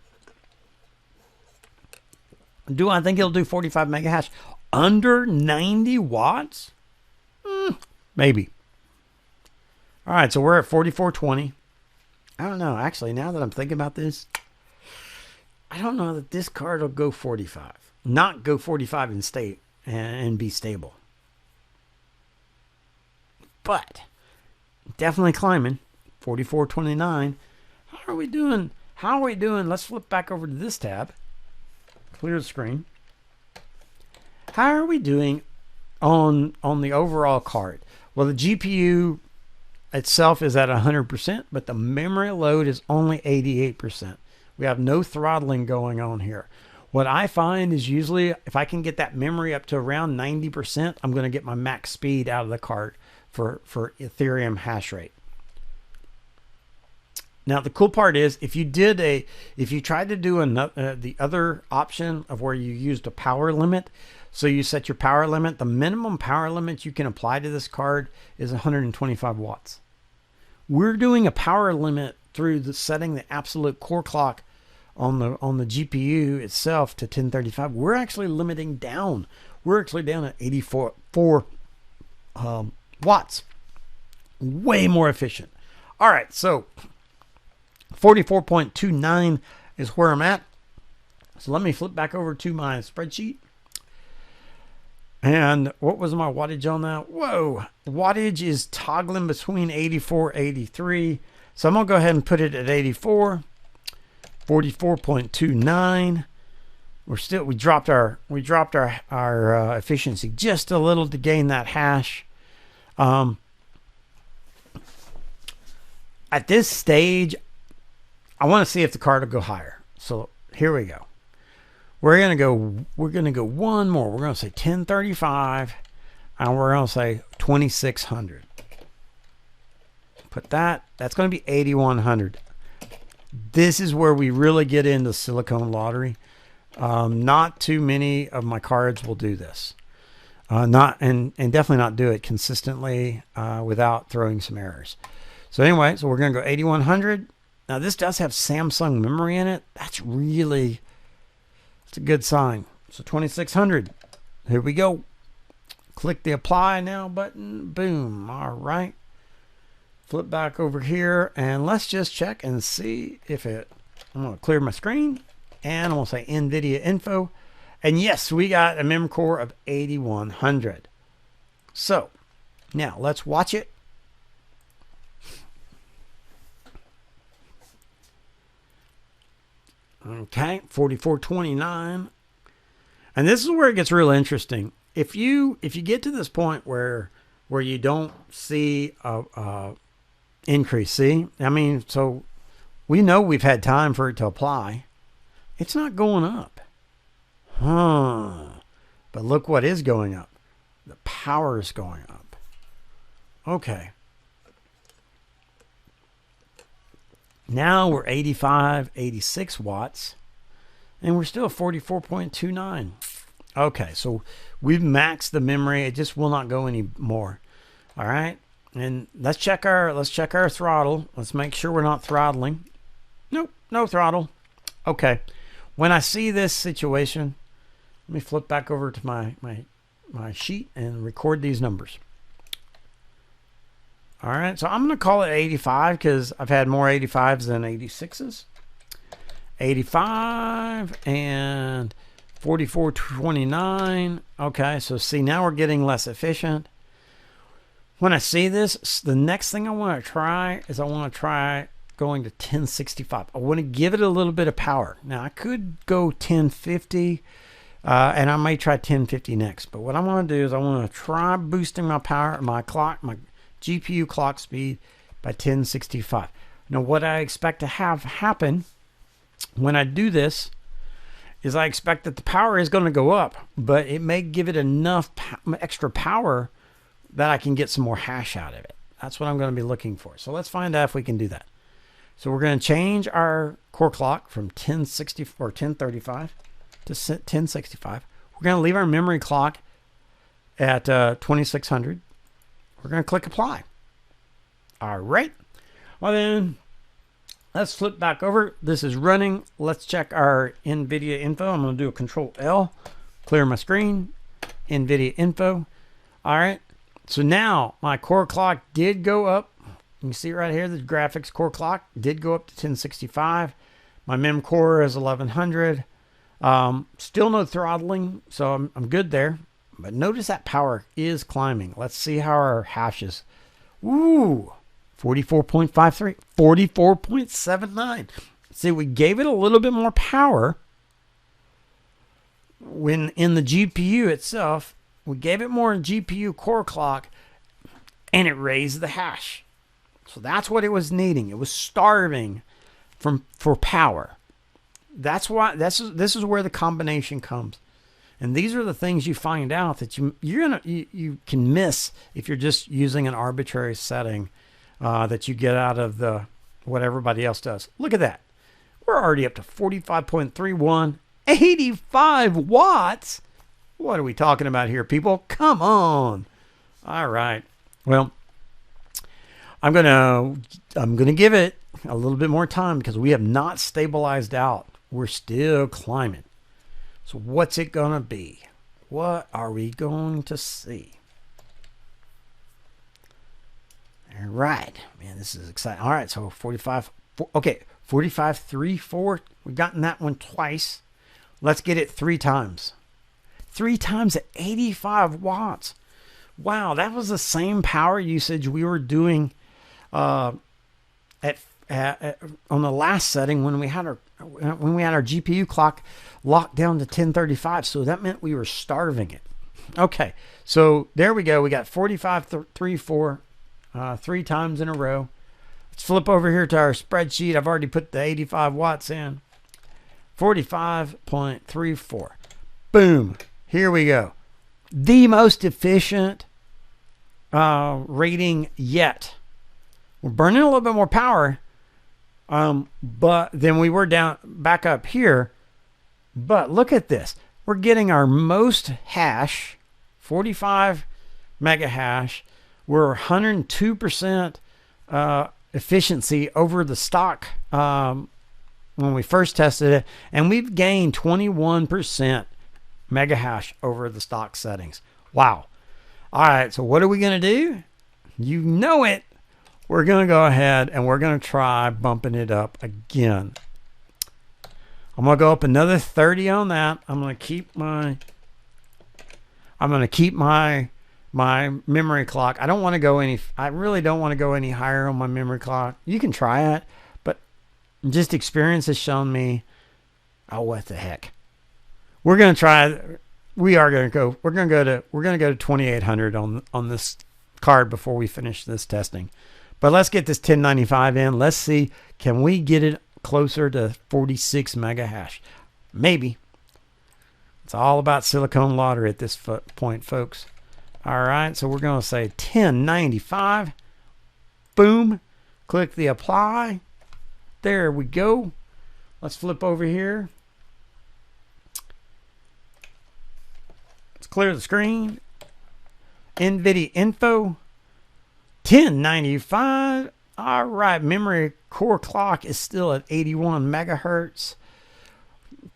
Do I think it'll do 45 megahash under 90 watts? Maybe. All right, so we're at 4420. I don't know. Actually, now that I'm thinking about this, I don't know that this card will go 45. Not go 45 and be stable. But definitely climbing. 4429. How are we doing? Let's flip back over to this tab. Clear the screen. How are we doing on the overall card? Well, the GPU itself is at 100%, but the memory load is only 88%. We have no throttling going on here. What I find is usually if I can get that memory up to around 90%, I'm going to get my max speed out of the card for Ethereum hash rate. Now the cool part is if you tried to do the other option of where you used a power limit, so you set your power limit, the minimum power limit you can apply to this card is 125 watts. We're doing a power limit through setting the absolute core clock on the GPU itself to 1035. We're actually limiting down. We're actually down at 84 watts. Way more efficient. All right, so 44.29 is where I'm at. So let me flip back over to my spreadsheet. And what was my wattage on that? Whoa, wattage is toggling between 84, 83. So I'm gonna go ahead and put it at 84. 44.29. We dropped our efficiency just a little to gain that hash. At this stage, I want to see if the card will go higher. So here we go. We're gonna go one more. We're gonna say 1035, and we're gonna say 2600. Put that's gonna be 8100. This is where we really get into silicone lottery. Not too many of my cards will do this. Not and definitely not do it consistently without throwing some errors. So anyway, so we're going to go 8100. Now this does have Samsung memory in it. That's a good sign. So 2600. Here we go. Click the apply now button. Boom. All right. Flip back over here and let's just check and see if it. I'm going to clear my screen and I'm going to say Nvidia Info. And yes, we got a memory core of 8100. So now let's watch it. Okay, 4429. And this is where it gets real interesting. If you get to this point where you don't see a increase, see? I mean, so we know we've had time for it to apply. It's not going up. But look what is going up. The power is going up. Okay. Now we're 85, 86 watts. And we're still 44.29. Okay, so we've maxed the memory. It just will not go any more. All right. And let's check our throttle. Let's make sure we're not throttling. Nope, no throttle. Okay. When I see this situation, let me flip back over to my sheet and record these numbers. All right, so I'm going to call it 85 because I've had more 85s than 86s. 85 and 44.29. Okay, so see, now we're getting less efficient. When I see this, the next thing I want to try is going to 1065. I want to give it a little bit of power. Now, I could go 1050. And I may try 1050 next. But what I want to do is I want to try boosting my power, my GPU clock speed by 1065. Now, what I expect to have happen when I do this is I expect that the power is going to go up, but it may give it enough extra power that I can get some more hash out of it. That's what I'm going to be looking for. So let's find out if we can do that. So we're going to change our core clock from 1060 or 1035 to 1065. We're going to leave our memory clock at 2600. We're going to click apply. All right. Well then, let's flip back over. This is running. Let's check our Nvidia Info. I'm going to do a Control L, clear my screen. Nvidia Info. All right. So now my core clock did go up. You can see right here the graphics core clock did go up to 1065. My mem core is 1100. Still no throttling, so I'm good there. But notice that power is climbing. Let's see how our hashes. Ooh, 44.53, 44.79. See, we gave it a little bit more power when in the GPU itself. We gave it more in GPU core clock, and it raised the hash. So that's what it was needing. It was starving for power. That's why this is where the combination comes, and these are the things you find out that you can miss if you're just using an arbitrary setting that you get out of what everybody else does. Look at that, we're already up to 45.31, 85 watts. What are we talking about here, people? Come on. All right. Well, I'm gonna give it a little bit more time because we have not stabilized out. We're still climbing. So what's it gonna be? What are we going to see? All right, man, this is exciting. All right, so 45. Okay, 45.34. We've gotten that one twice. Let's get it 3 times. 3 times at 85 watts. Wow, that was the same power usage we were doing on the last setting when we had our GPU clock locked down to 1035. So that meant we were starving it. Okay, so there we go. We got 45.34 3 times in a row. Let's flip over here to our spreadsheet. I've already put the 85 watts in. 45.34. Boom. Here we go. The most efficient rating yet. We're burning a little bit more power, but then we were down back up here. But look at this. We're getting our most hash 45 mega hash. We're 102% efficiency over the stock when we first tested it, and we've gained 21% mega hash over the stock settings. Wow. All right, so what are we going to do? You know it. We're going to go ahead and we're going to try bumping it up again. I'm going to go up another 30 on that. I'm going to keep my memory clock. I really don't want to go any higher on my memory clock. You can try it, but just experience has shown me, oh, what the heck. We're going to try. We're going to go to 2800 on this card before we finish this testing. But let's get this 1095 in. Let's see, can we get it closer to 46 mega hash? Maybe. It's all about silicone lottery at this point, folks. All right, so we're going to say 1095. Boom. Click the apply. There we go. Let's flip over here. Let's clear the screen. Nvidia Info. 1095. All right, memory core clock is still at 81 megahertz.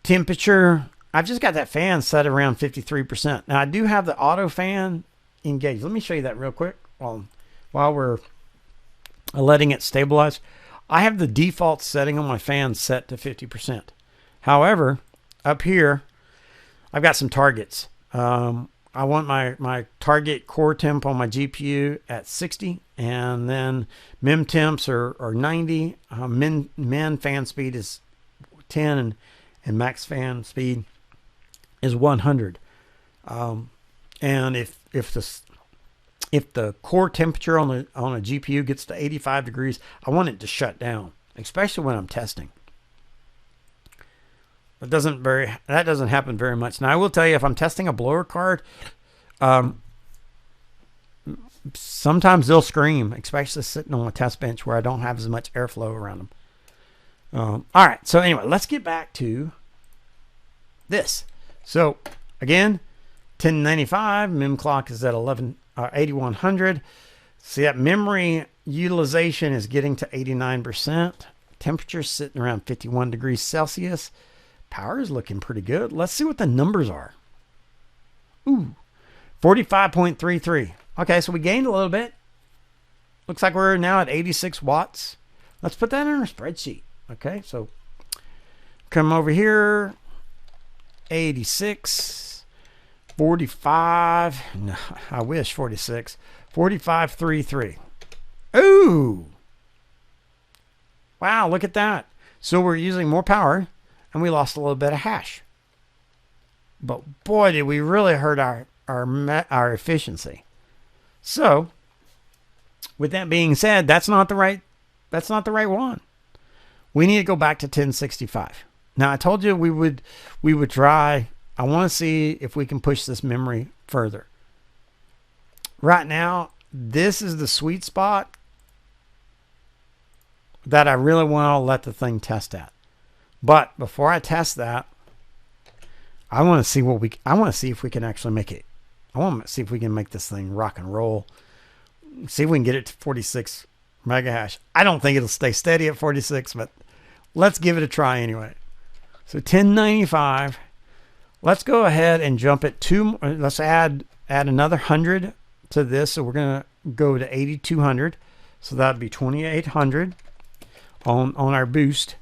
Temperature, I've just got that fan set around 53%. Now I do have the auto fan engaged. Let me show you that real quick while we're letting it stabilize. I have the default setting on my fan set to 50%. However, up here, I've got some targets. I want my target core temp on my GPU at 60, and then mem temps are 90. Min fan speed is 10, and max fan speed is 100. And if the core temperature on a GPU gets to 85 degrees, I want it to shut down, especially when I'm testing. That doesn't happen very much. Now I will tell you, if I'm testing a blower card, sometimes they'll scream, especially sitting on a test bench where I don't have as much airflow around them. All right. So anyway, let's get back to this. So again, 1095 mem clock is at 8100. See, that memory utilization is getting to 89%. Temperature sitting around 51 degrees Celsius. Power is looking pretty good. Let's see what the numbers are. Ooh, 45.33. Okay, so we gained a little bit. Looks like we're now at 86 watts. Let's put that in our spreadsheet. Okay, so come over here. 86, 45. No, I wish 46. 45.33. Ooh. Wow, look at that. So we're using more power, and we lost a little bit of hash. But boy, did we really hurt our efficiency. So, with that being said, that's not the right one. We need to go back to 1065. Now, I told you we would try. I want to see if we can push this memory further. Right now, this is the sweet spot that I really want to let the thing test at. But before I test that, I want to see if we can actually make it. I want to see if we can make this thing rock and roll. See if we can get it to 46 mega hash. I don't think it'll stay steady at 46, but let's give it a try anyway. So 1095. Let's go ahead and jump it to. Let's add another 100 to this. So we're gonna go to 8200. So that'd be 2800 on our boost.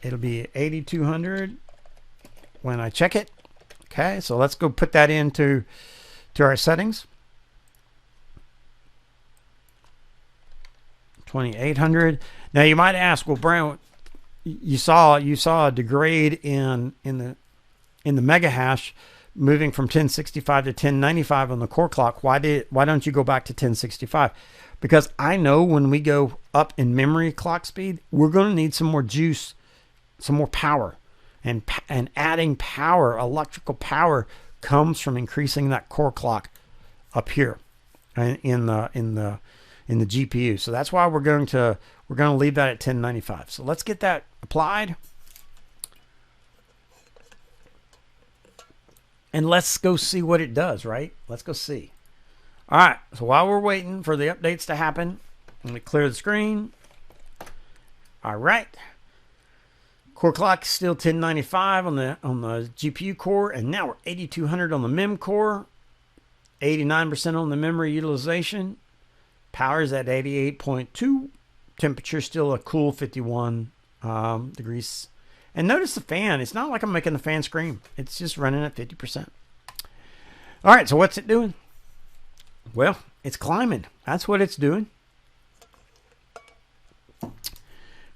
It'll be 8200 when I check it. Okay, so let's go put that into our settings. 2800. Now you might ask, well, Brian, you saw a degrade in the mega hash moving from 1065 to 1095 on the core clock. Why don't you go back to 1065? Because I know when we go up in memory clock speed, we're going to need some more juice, some more power. And adding power, electrical power, comes from increasing that core clock up here in the GPU. So that's why we're going to leave that at 1095. So let's get that applied. And let's go see what it does, right? Let's go see. All right, so while we're waiting for the updates to happen, let me clear the screen. All right. Core clock is still 1095 on the GPU core, and now we're 8200 on the MEM core, 89% on the memory utilization. Power is at 88.2. Temperature still a cool 51 degrees. And notice the fan. It's not like I'm making the fan scream. It's just running at 50%. All right, so what's it doing? Well, it's climbing. That's what it's doing.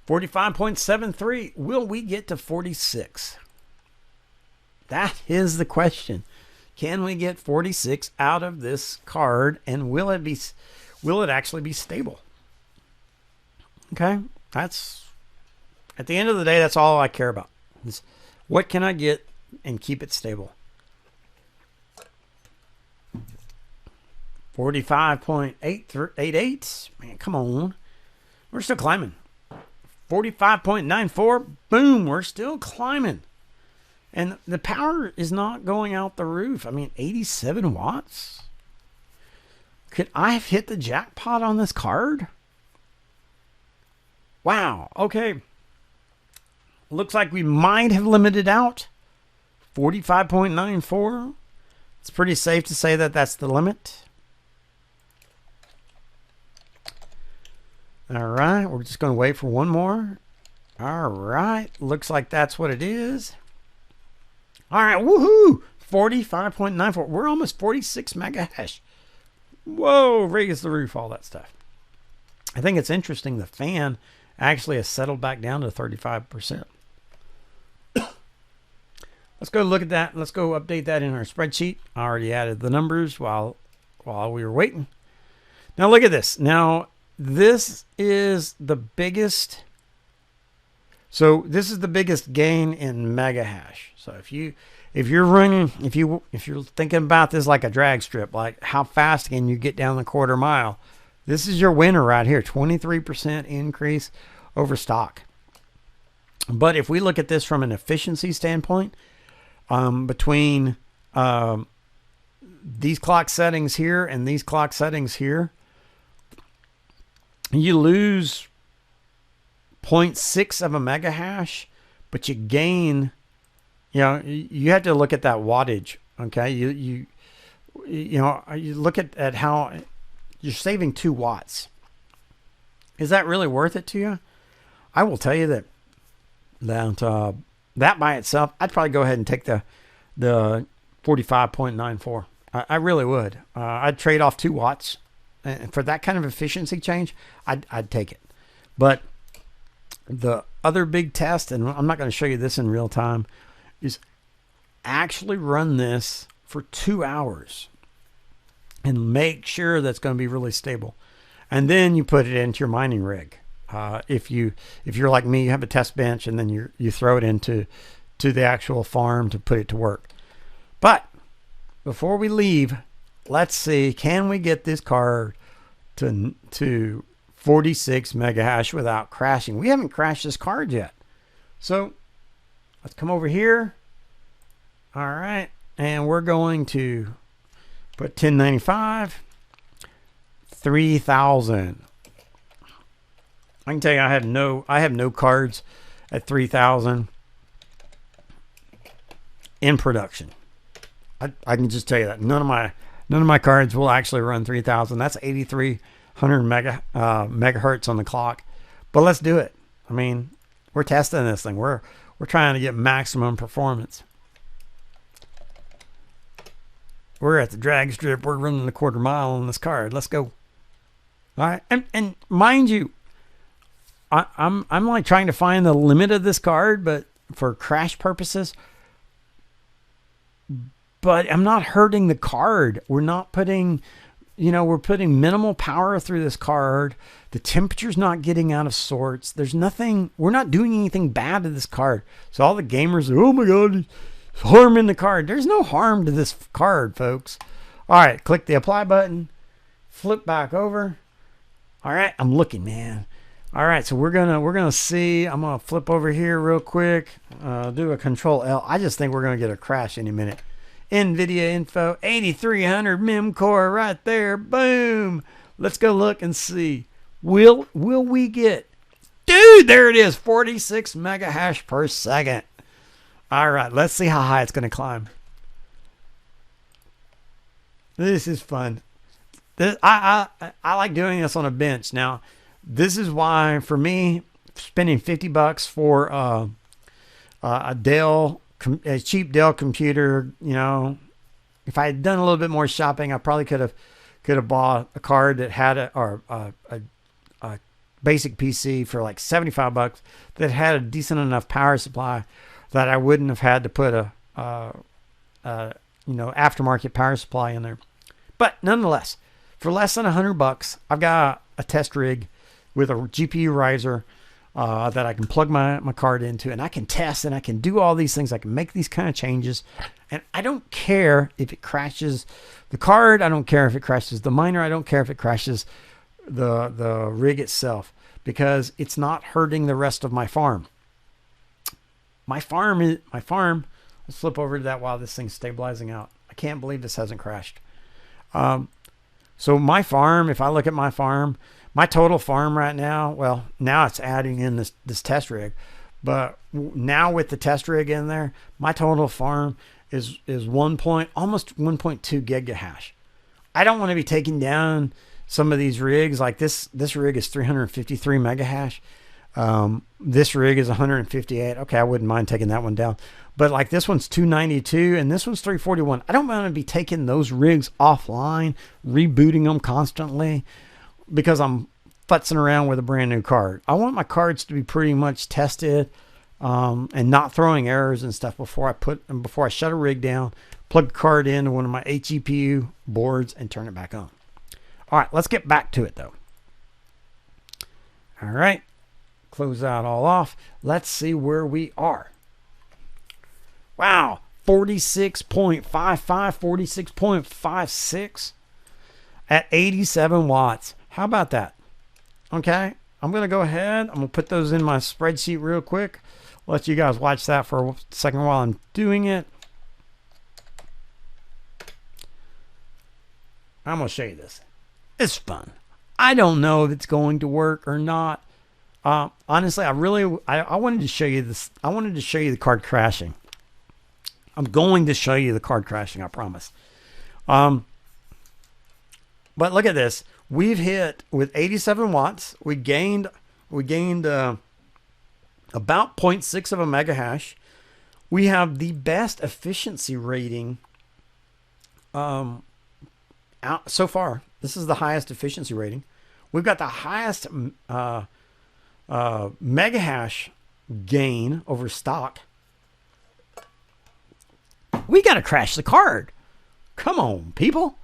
45.73. Will we get to 46? That is the question. Can we get 46 out of this card, and will it actually be stable? Okay, that's at the end of the day, that's all I care about. Is what can I get and keep it stable? 45.88. Man, come on. We're still climbing. 45.94. Boom, we're still climbing. And the power is not going out the roof. I mean, 87 watts. Could I have hit the jackpot on this card? Wow. Okay. Looks like we might have limited out. 45.94. It's pretty safe to say that that's the limit. All right. We're just going to wait for one more. All right. Looks like that's what it is. All right. Woohoo. 45.94. We're almost 46 megahash. Whoa. Raise the roof. All that stuff. I think it's interesting. The fan actually has settled back down to 35%. Let's go look at that. Let's go update that in our spreadsheet. I already added the numbers while we were waiting. Now look at this. Now this is the biggest. So this is the biggest gain in mega hash. So if you're thinking about this like a drag strip, like how fast can you get down the quarter mile? This is your winner right here. 23% increase over stock. But if we look at this from an efficiency standpoint, between these clock settings here and these clock settings here, you lose 0.6 of a mega hash, but you gain, you have to look at that wattage. Okay. You look at how you're saving 2 watts. Is that really worth it to you? I will tell you that by itself, I'd probably go ahead and take the 45.94. I really would. I'd trade off 2 watts. And for that kind of efficiency change, I'd take it. But the other big test, and I'm not going to show you this in real time, is actually run this for 2 hours and make sure that's going to be really stable. And then you put it into your mining rig. If you're like me, you have a test bench, and then you throw it into the actual farm to put it to work. But before we leave, let's see, can we get this card to 46 mega hash without crashing? We haven't crashed this card yet. So let's come over here. All right. And we're going to put 1095, 3000. I can tell you I have no cards at 3000 in production. I can just tell you that none of my cards will actually run 3000. That's 8300 megahertz on the clock. But let's do it. I mean, we're testing this thing. We're trying to get maximum performance. We're at the drag strip. We're running the quarter mile on this card. Let's go. All right. And mind you, I'm like trying to find the limit of this card, but for crash purposes. But I'm not hurting the card. We're not putting, we're putting minimal power through this card. The temperature's not getting out of sorts. There's nothing, we're not doing anything bad to this card. So all the gamers are, oh my God, harm in the card. There's no harm to this card, folks. All right, click the apply button, flip back over. All right, I'm looking, man. All right, so we're gonna see. I'm gonna flip over here real quick. Do a Control L. I just think we're gonna get a crash any minute. Nvidia Info 8300 mem core right there. Boom. Let's go look and see. Will we get, dude, there it is, 46 mega hash per second. All right, let's see how high it's going to climb. This is fun. I like doing this on a bench. Now, this is why, for me, spending $50 for a cheap Dell computer, you know, if I had done a little bit more shopping, I probably could have bought a card that had a basic PC for like $75 that had a decent enough power supply that I wouldn't have had to put a aftermarket power supply in there. But nonetheless, for less than $100, I've got a test rig with a GPU riser that I can plug my card into, and I can test and I can do all these things. I can make these kind of changes, and I don't care if it crashes the card. I don't care if it crashes the miner. I don't care if it crashes the rig itself, because it's not hurting the rest of my farm. My farm. Let's flip over to that while this thing's stabilizing out. I can't believe this hasn't crashed. So my farm, if I look at my farm, my total farm right now, well, now it's adding in this test rig, but now with the test rig in there, my total farm is almost 1.2 gigahash. I don't want to be taking down some of these rigs. Like this rig is 353 megahash. This rig is 158. Okay, I wouldn't mind taking that one down. But like this one's 292 and this one's 341. I don't want to be taking those rigs offline, rebooting them constantly, because I'm futzing around with a brand new card. I want my cards to be pretty much tested and not throwing errors and stuff before I shut a rig down, plug the card into one of my HGPU boards, and turn it back on. All right, let's get back to it though. All right, close that all off. Let's see where we are. Wow, 46.55, 46.56 at 87 watts. How about that? Okay, I'm going to go ahead. I'm going to put those in my spreadsheet real quick. Let you guys watch that for a second while I'm doing it. I'm going to show you this. It's fun. I don't know if it's going to work or not. Honestly, I wanted to show you this. I wanted to show you the card crashing. I'm going to show you the card crashing, I promise. But look at this. We've hit with 87 watts. We gained about 0.6 of a mega hash. We have the best efficiency rating out so far. This is the highest efficiency rating. We've got the highest mega hash gain over stock. We got to crash the card. Come on, people.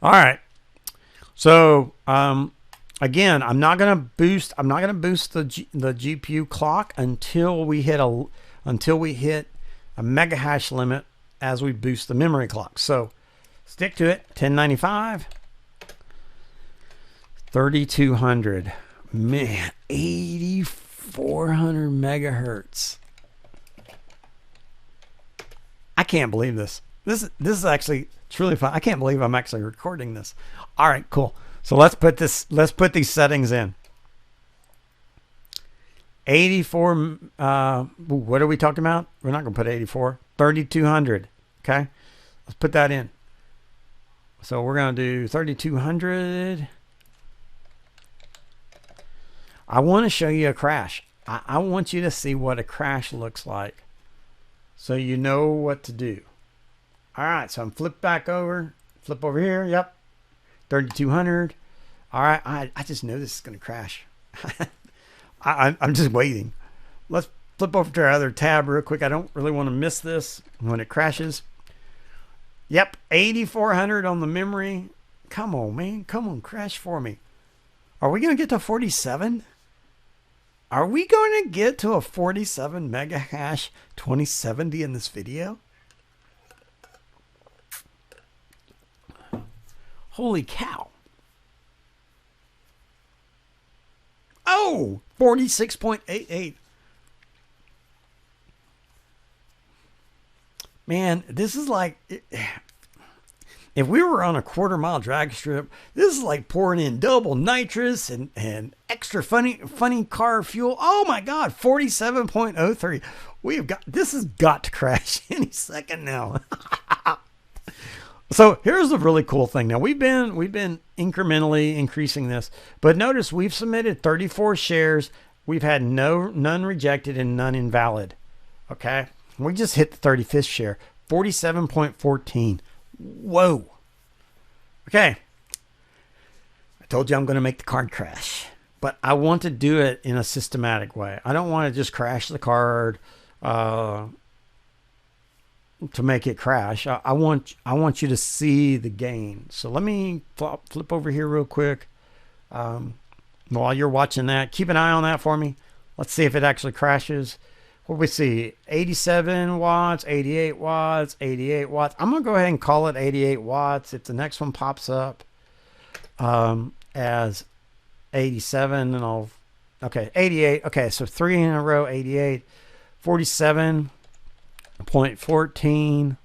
All right. So, again, I'm not going to boost the GPU clock until we hit a mega hash limit as we boost the memory clock. So, stick to it. 1095, 3200. Man, 8400 megahertz. I can't believe this. This is actually truly fun. I can't believe I'm actually recording this. All right, cool. So let's put these settings in. 84. What are we talking about? We're not going to put 84. 3200. Okay, let's put that in. So we're going to do 3200. I want to show you a crash. I want you to see what a crash looks like, so you know what to do. All right, so I'm flip over here. Yep, 3200. All right, I just know this is going to crash. I'm just waiting. Let's flip over to our other tab real quick. I don't really want to miss this when it crashes. Yep, 8400 on the memory. Come on, man. Come on, crash for me. Are we going to get to 47? Are we going to get to a 47 mega hash 2070 in this video? Holy cow. Oh, 46.88. Man, this is like, if we were on a quarter-mile drag strip, this is like pouring in double nitrous and extra funny car fuel. Oh my God, 47.03. This has got to crash any second now. So here's the really cool thing. Now we've been incrementally increasing this, but notice we've submitted 34 shares. We've had none rejected and none invalid. Okay, we just hit the 35th share, 47.14. Whoa. Okay. I told you I'm going to make the card crash, but I want to do it in a systematic way. I don't want to just crash the card to make it crash. I want you to see the gain. So let me flip over here real quick. While you're watching that, keep an eye on that for me. Let's see if it actually crashes. What we see, 87 watts, 88 watts, 88 watts. I'm going to go ahead and call it 88 watts. If the next one pops up as 87, and okay, 88. Okay, so 3 in a row, 88, 47.14.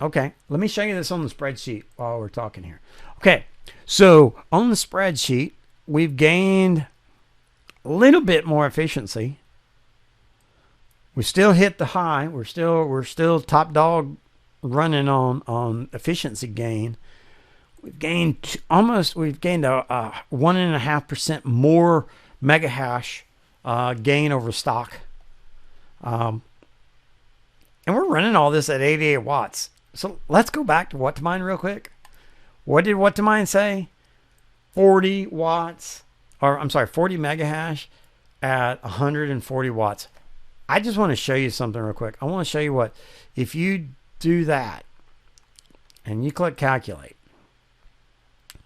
Okay, let me show you this on the spreadsheet while we're talking here. Okay, so on the spreadsheet, we've gained a little bit more efficiency. We still hit the high. We're still top dog running on efficiency gain. We've gained a 1.5% more megahash gain over stock. And we're running all this at 88 watts. So let's go back to What to Mine real quick. What did What to Mine say? 40 watts. Or I'm sorry, 40 megahash at 140 watts. I just want to show you something real quick. I want to show you what, if you do that and you click calculate.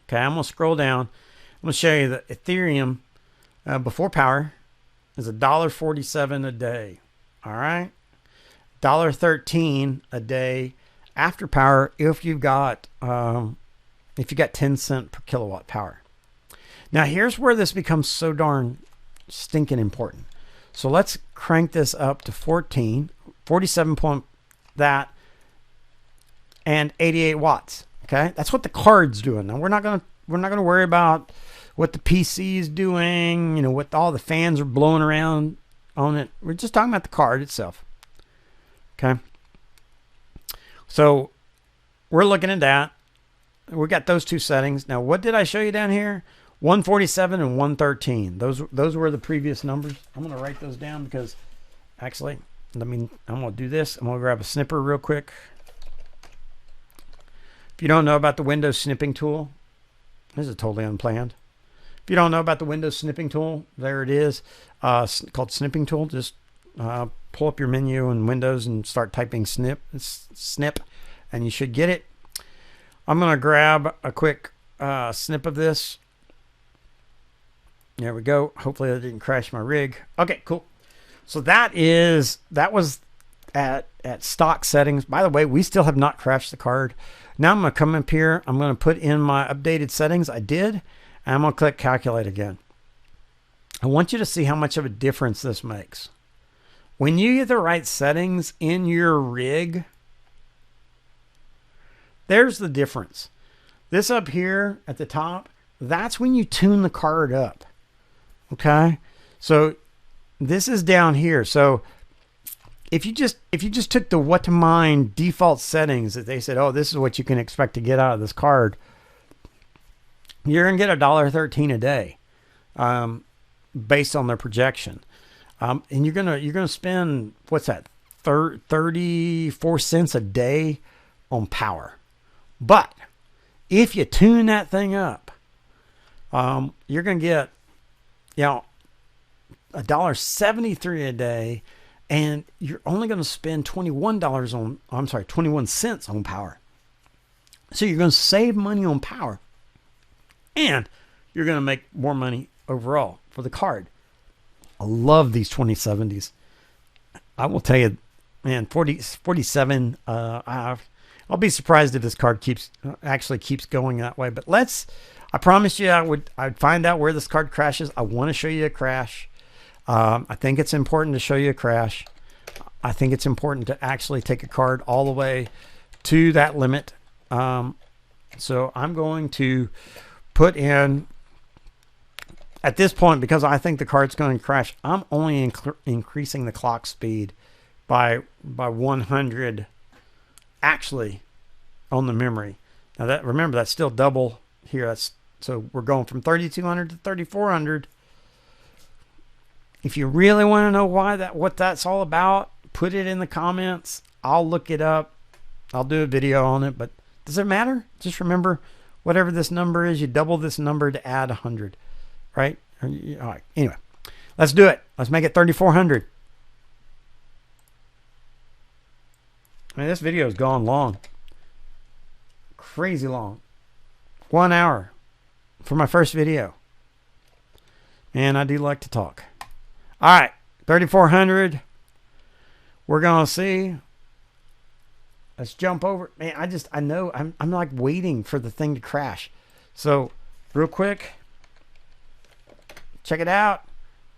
Okay, I'm going to scroll down. I'm going to show you that Ethereum before power is $1.47 a day. All right. $1.13 a day after power if you got 10 cents per kilowatt power. Now, here's where this becomes so darn stinking important. So let's crank this up to 47 point that, and 88 watts. Okay, that's what the card's doing. Now we're not gonna worry about what the PC is doing. You know, what all the fans are blowing around on it. We're just talking about the card itself. Okay, so we're looking at that. We got those two settings. Now, what did I show you down here? 147 and 113. Those were the previous numbers. I'm going to write those down because actually, I'm going to do this. I'm going to grab a snipper real quick. If you don't know about the Windows snipping tool, this is totally unplanned. If you don't know about the Windows snipping tool, there it is, called snipping tool. Just pull up your menu in Windows and start typing snip, and you should get it. I'm going to grab a quick snip of this. There we go. Hopefully that didn't crash my rig. Okay, cool. So that was at stock settings. By the way, we still have not crashed the card. Now I'm going to come up here. I'm going to put in my updated settings. I did. And I'm going to click calculate again. I want you to see how much of a difference this makes. When you get the right settings in your rig, there's the difference. This up here at the top, that's when you tune the card up. Okay, so this is down here. So if you just took the What to Mine default settings that they said, oh, this is what you can expect to get out of this card, you're gonna get $1.13 a day, based on their projection, and you're gonna spend, what's that, 34 cents a day on power. But if you tune that thing up, you're gonna get, $1.73 a day, and you're only going to spend $21 cents on power. So you're going to save money on power, and you're going to make more money overall for the card. I love these 2070s. I will tell you, man, 47. I'll be surprised if this card actually keeps going that way. But I promised you I'd find out where this card crashes. I want to show you a crash. I think it's important to show you a crash. I think it's important to actually take a card all the way to that limit. So I'm going to put in, at this point, because I think the card's going to crash, I'm only increasing the clock speed by 100 actually on the memory. Now that, remember, that's still double here. So we're going from 3200 to 3400. If you really want to know what that's all about, put it in the comments. I'll look it up. I'll do a video on it, but does it matter? Just remember, whatever this number is, you double this number to add 100, right? All right. Anyway, let's do it. Let's make it 3400. I mean, this video has gone long. Crazy long. 1 hour for my first video. And I do like to talk. All right, 3400. We're going to see. Let's jump over. Man, I know I'm like waiting for the thing to crash. So, real quick, check it out.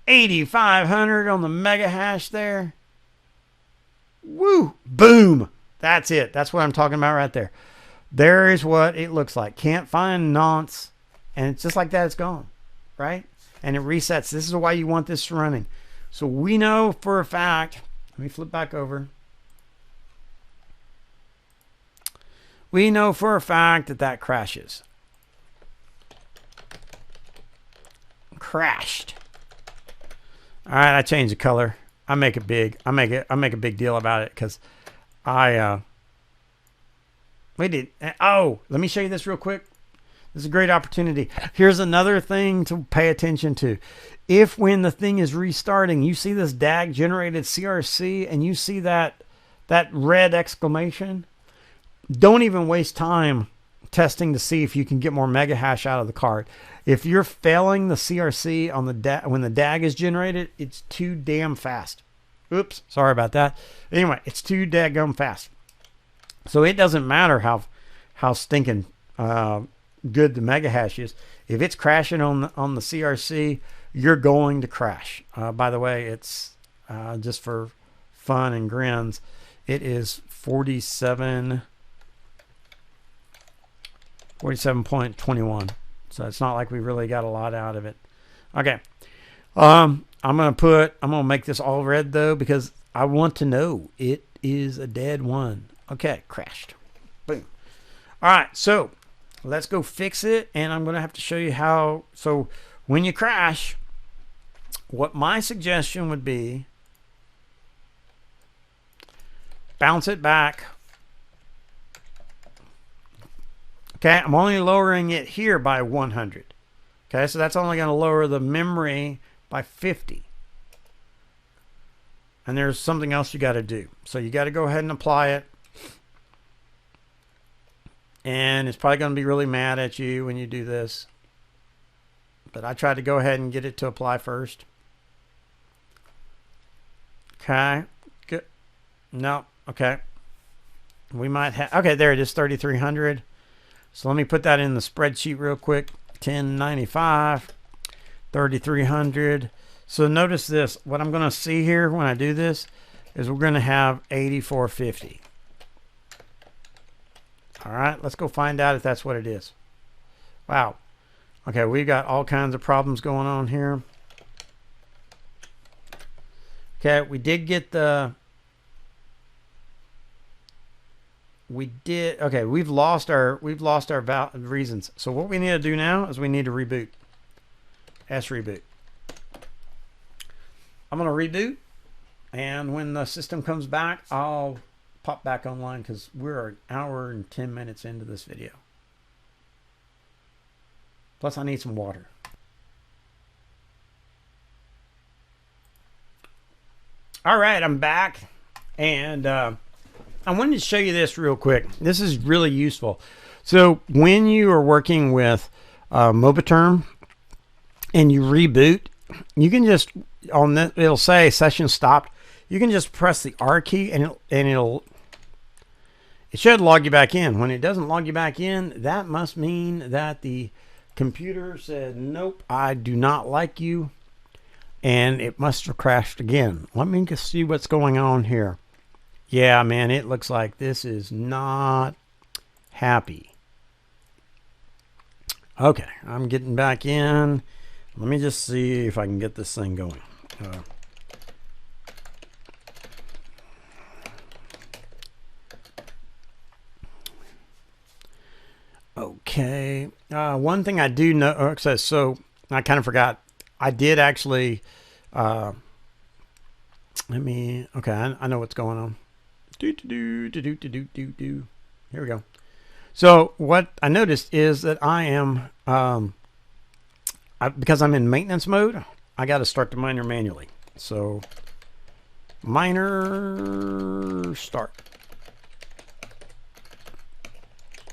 8500 on the mega hash there. Woo! Boom! That's it. That's what I'm talking about right there. There is what it looks like. Can't find nonce. And it's just like that, it's gone. Right? And it resets. This is why you want this running. So we know for a fact, let me flip back over. We know for a fact that that crashes. Crashed. All right, I changed the color. I make it big. I make a big deal about it because we did. Oh, let me show you this real quick. This is a great opportunity. Here's another thing to pay attention to. If when the thing is restarting, you see this DAG generated CRC and you see that red exclamation, don't even waste time testing to see if you can get more mega hash out of the card. If you're failing the CRC on the when the DAG is generated, it's too damn fast. Oops, sorry about that. Anyway, it's too daggum fast. So it doesn't matter how stinking good the mega hash is. If it's crashing on the CRC, you're going to crash. By the way, it's just for fun and grins. It is 47.21. So it's not like we really got a lot out of it. Okay. I'm gonna make this all red though, because I want to know it is a dead one. Okay, crashed. Boom. All right, so let's go fix it, and I'm gonna have to show you how. So when you crash, what my suggestion would be, bounce it back. Okay, I'm only lowering it here by 100. Okay, so that's only going to lower the memory by 50. And there's something else you got to do. So you got to go ahead and apply it. And it's probably going to be really mad at you when you do this. But I tried to go ahead and get it to apply first. Okay, good. No, okay. We might have, okay, there it is, 3,300. So let me put that in the spreadsheet real quick. 1095, 3,300. So notice this. What I'm going to see here when I do this is we're going to have 8,450. All right, let's go find out if that's what it is. Wow. Okay, we got all kinds of problems going on here. Okay, we did get the... Okay, we've lost our reasons. So what we need to do now is we need to reboot. Reboot. I'm going to reboot, and when the system comes back, I'll pop back online because we're an hour and 10 minutes into this video. Plus, I need some water. All right, I'm back, and I wanted to show you this real quick. This is really useful. So when you are working with Mobiterm and you reboot, you can just, on this, it'll say session stopped. You can just press the R key and it should log you back in. When it doesn't log you back in, that must mean that the computer said, nope, I do not like you. and it must have crashed again. Let me just see what's going on here. Yeah, man, it looks like this is not happy. Okay, I'm getting back in. Let me just see if I can get this thing going. Okay, one thing I do know, so I kind of forgot. I did actually, okay, I know what's going on. Here we go. So what I noticed is that I am, because I'm in maintenance mode, I got to start the miner manually. So miner start.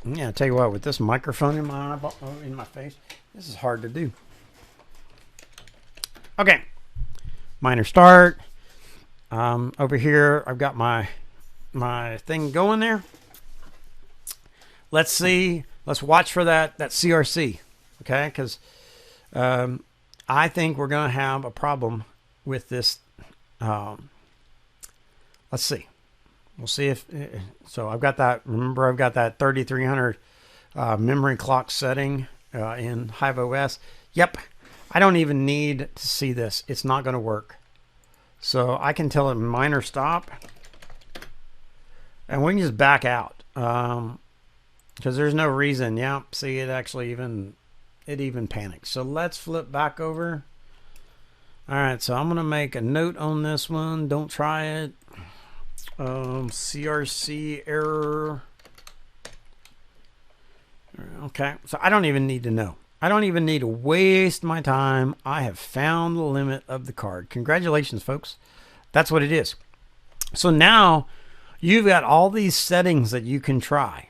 Yeah, I tell you what, with this microphone in my face, this is hard to do. Okay, miner start. Over here, I've got my thing going there. Let's see. Let's watch for that CRC. Okay, because I think we're going to have a problem with this. Let's see. We'll see if. So I've got that. Remember, I've got that 3300 memory clock setting in Hive OS. Yep. I don't even need to see this. It's not going to work. So I can tell it miner stop. And we can just back out. Because there's no reason. Yeah, see, it actually even panics. So let's flip back over. All right, so I'm going to make a note on this one. Don't try it. CRC error. Okay, so I don't even need to know. I don't even need to waste my time. I have found the limit of the card. Congratulations, folks. That's what it is. So now you've got all these settings that you can try,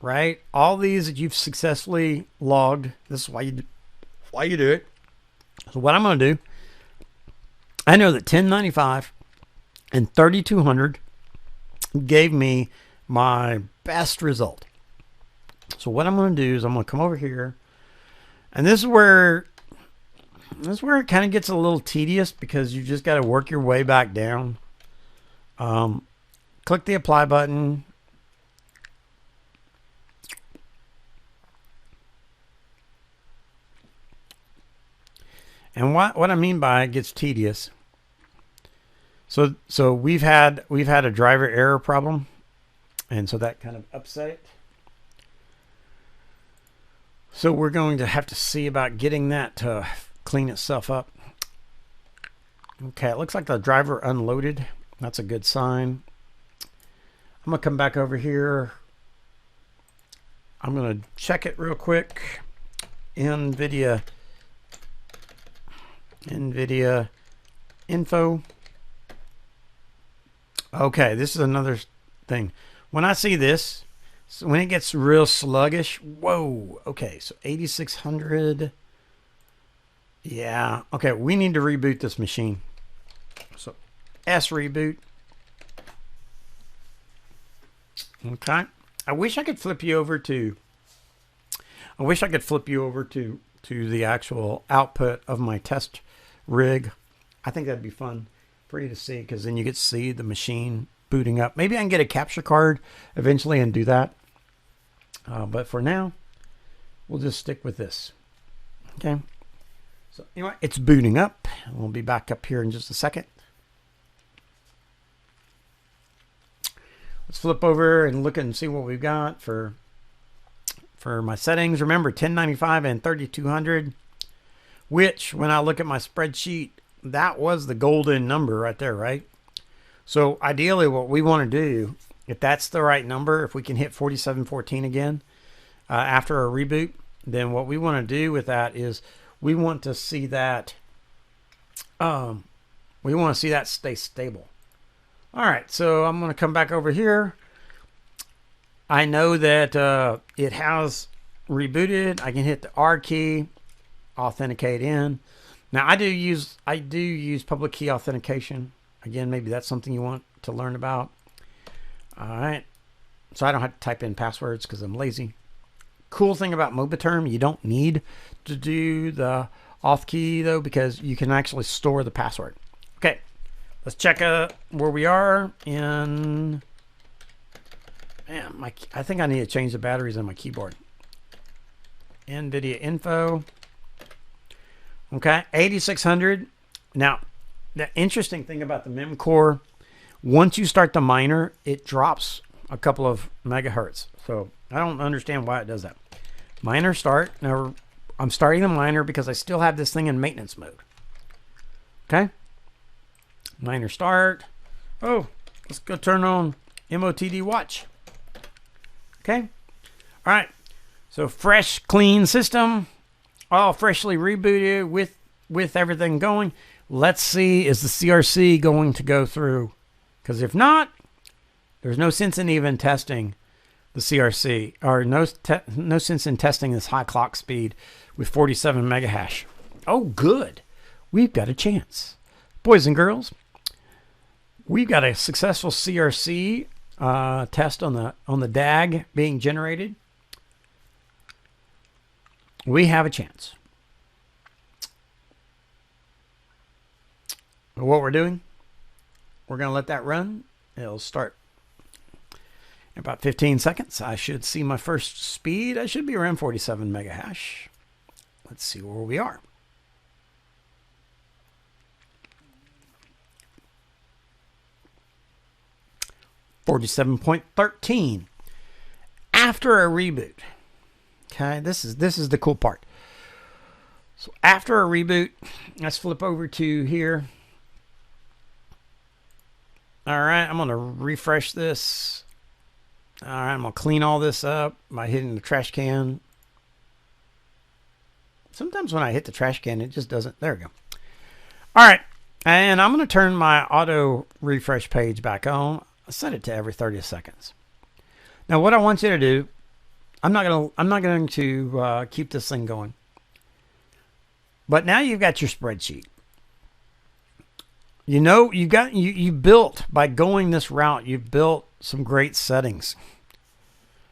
right? All these that you've successfully logged. This is why you do it. So what I'm going to do, I know that 1095 and 3200 gave me my best result. So what I'm going to do is I'm going to come over here, and this is where it kind of gets a little tedious because you just got to work your way back down. Click the apply button. And what I mean by it gets tedious. So we've had a driver error problem, and so that kind of upset it. So we're going to have to see about getting that to clean itself up. Okay, it looks like the driver unloaded. That's a good sign. I'm going to come back over here. I'm going to check it real quick. Nvidia Info. Okay, this is another thing. When I see this, so when it gets real sluggish, whoa. Okay, so 8600. Yeah. Okay, we need to reboot this machine. So S reboot. Okay. I wish I could flip you over to the actual output of my test rig. I think that'd be fun for you to see, because then you get to see the machine booting up. Maybe I can get a capture card eventually and do that. But for now, we'll just stick with this. Okay. So anyway, it's booting up. We'll be back up here in just a second. Let's flip over and look and see what we've got for my settings. Remember, 1095 and 3200, which when I look at my spreadsheet, that was the golden number right there, right? So ideally what we want to do, if that's the right number, if we can hit 4714 again after a reboot, then what we want to do with that is we want to see that stay stable. All right, so I'm going to come back over here. I know that it has rebooted. I can hit the R key, authenticate in. Now I do use public key authentication. Again, maybe that's something you want to learn about. All right, so I don't have to type in passwords because I'm lazy. Cool thing about Mobiterm, you don't need to do the auth key though, because you can actually store the password. Okay, let's check where we are in. Man, I think I need to change the batteries on my keyboard. Nvidia Info. Okay, 8600. Now, the interesting thing about the mem core, once you start the miner, it drops a couple of megahertz. So I don't understand why it does that. Miner start. Now I'm starting the miner because I still have this thing in maintenance mode. Okay. Miner start. Oh, let's go turn on MOTD watch. Okay. All right. So fresh, clean system, all freshly rebooted with everything going. Let's see, is the CRC going to go through? Because if not, there's no sense in even testing the CRC, or no sense in testing this high clock speed with 47 megahash. Oh, good. We've got a chance. Boys and girls, we've got a successful CRC test on the DAG being generated. We have a chance. What we're doing, we're going to let that run. It'll start in about 15 seconds. I should see my first speed. I should be around 47 megahash. Let's see where we are. $47.13 after a reboot. Okay, this is the cool part. So after a reboot, let's flip over to here. All right, I'm gonna refresh this. All right, I'm gonna clean all this up by hitting the trash can. Sometimes when I hit the trash can, it just doesn't. There we go. All right, and I'm gonna turn my auto refresh page back on. I set it to every 30 seconds. Now, what I want you to do, I'm not going to keep this thing going. But now you've got your spreadsheet. You know, you built, by going this route, you've built some great settings.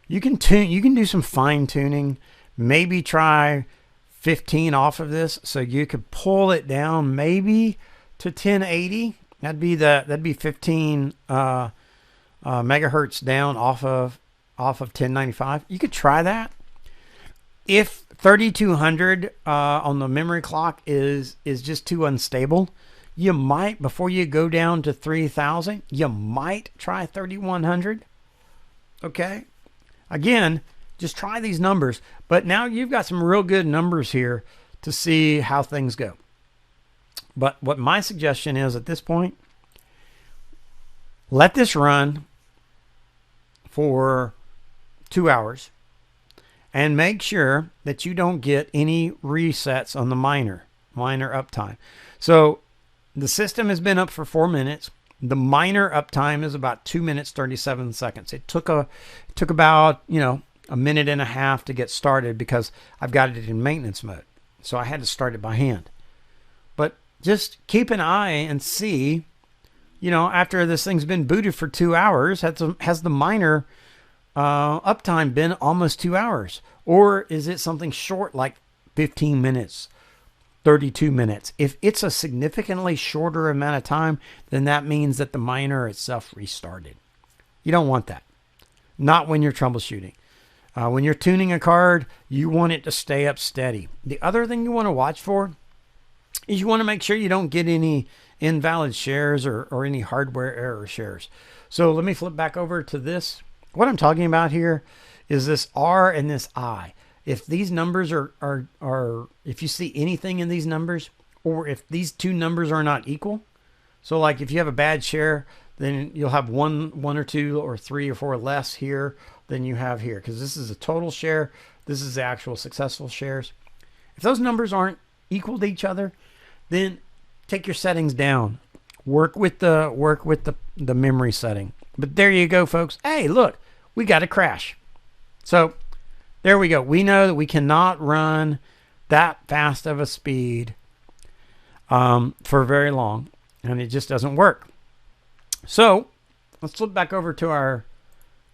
You can do some fine tuning, maybe try 15 off of this so you could pull it down maybe to 1080. That'd be 15 megahertz down off of 1095. You could try that. If 3200 on the memory clock is just too unstable, you might, before you go down to 3000, you might try 3100. Okay, again, just try these numbers. But now you've got some real good numbers here to see how things go. But what my suggestion is at this point, let this run for 2 hours and make sure that you don't get any resets on the miner uptime. So the system has been up for 4 minutes. The miner uptime is about 2 minutes 37 seconds. It took about a minute and a half to get started because I've got it in maintenance mode. So I had to start it by hand. But just keep an eye and see, after this thing's been booted for 2 hours, has the miner uptime been almost 2 hours? Or is it something short like 15 minutes, 32 minutes? If it's a significantly shorter amount of time, then that means that the miner itself restarted. You don't want that. Not when you're troubleshooting. When you're tuning a card, you want it to stay up steady. The other thing you want to watch for is you want to make sure you don't get any invalid shares or any hardware error shares. So let me flip back over to this. What I'm talking about here is this R and this I. If these numbers are if you see anything in these numbers, or if these two numbers are not equal, so like if you have a bad share, then you'll have one or two or three or four less here than you have here, because this is a total share. This is the actual successful shares. If those numbers aren't equal to each other, then take your settings down. Work with the memory setting. But there you go, folks. Hey, look, we got a crash. So there we go. We know that we cannot run that fast of a speed for very long, and it just doesn't work. So let's flip back over to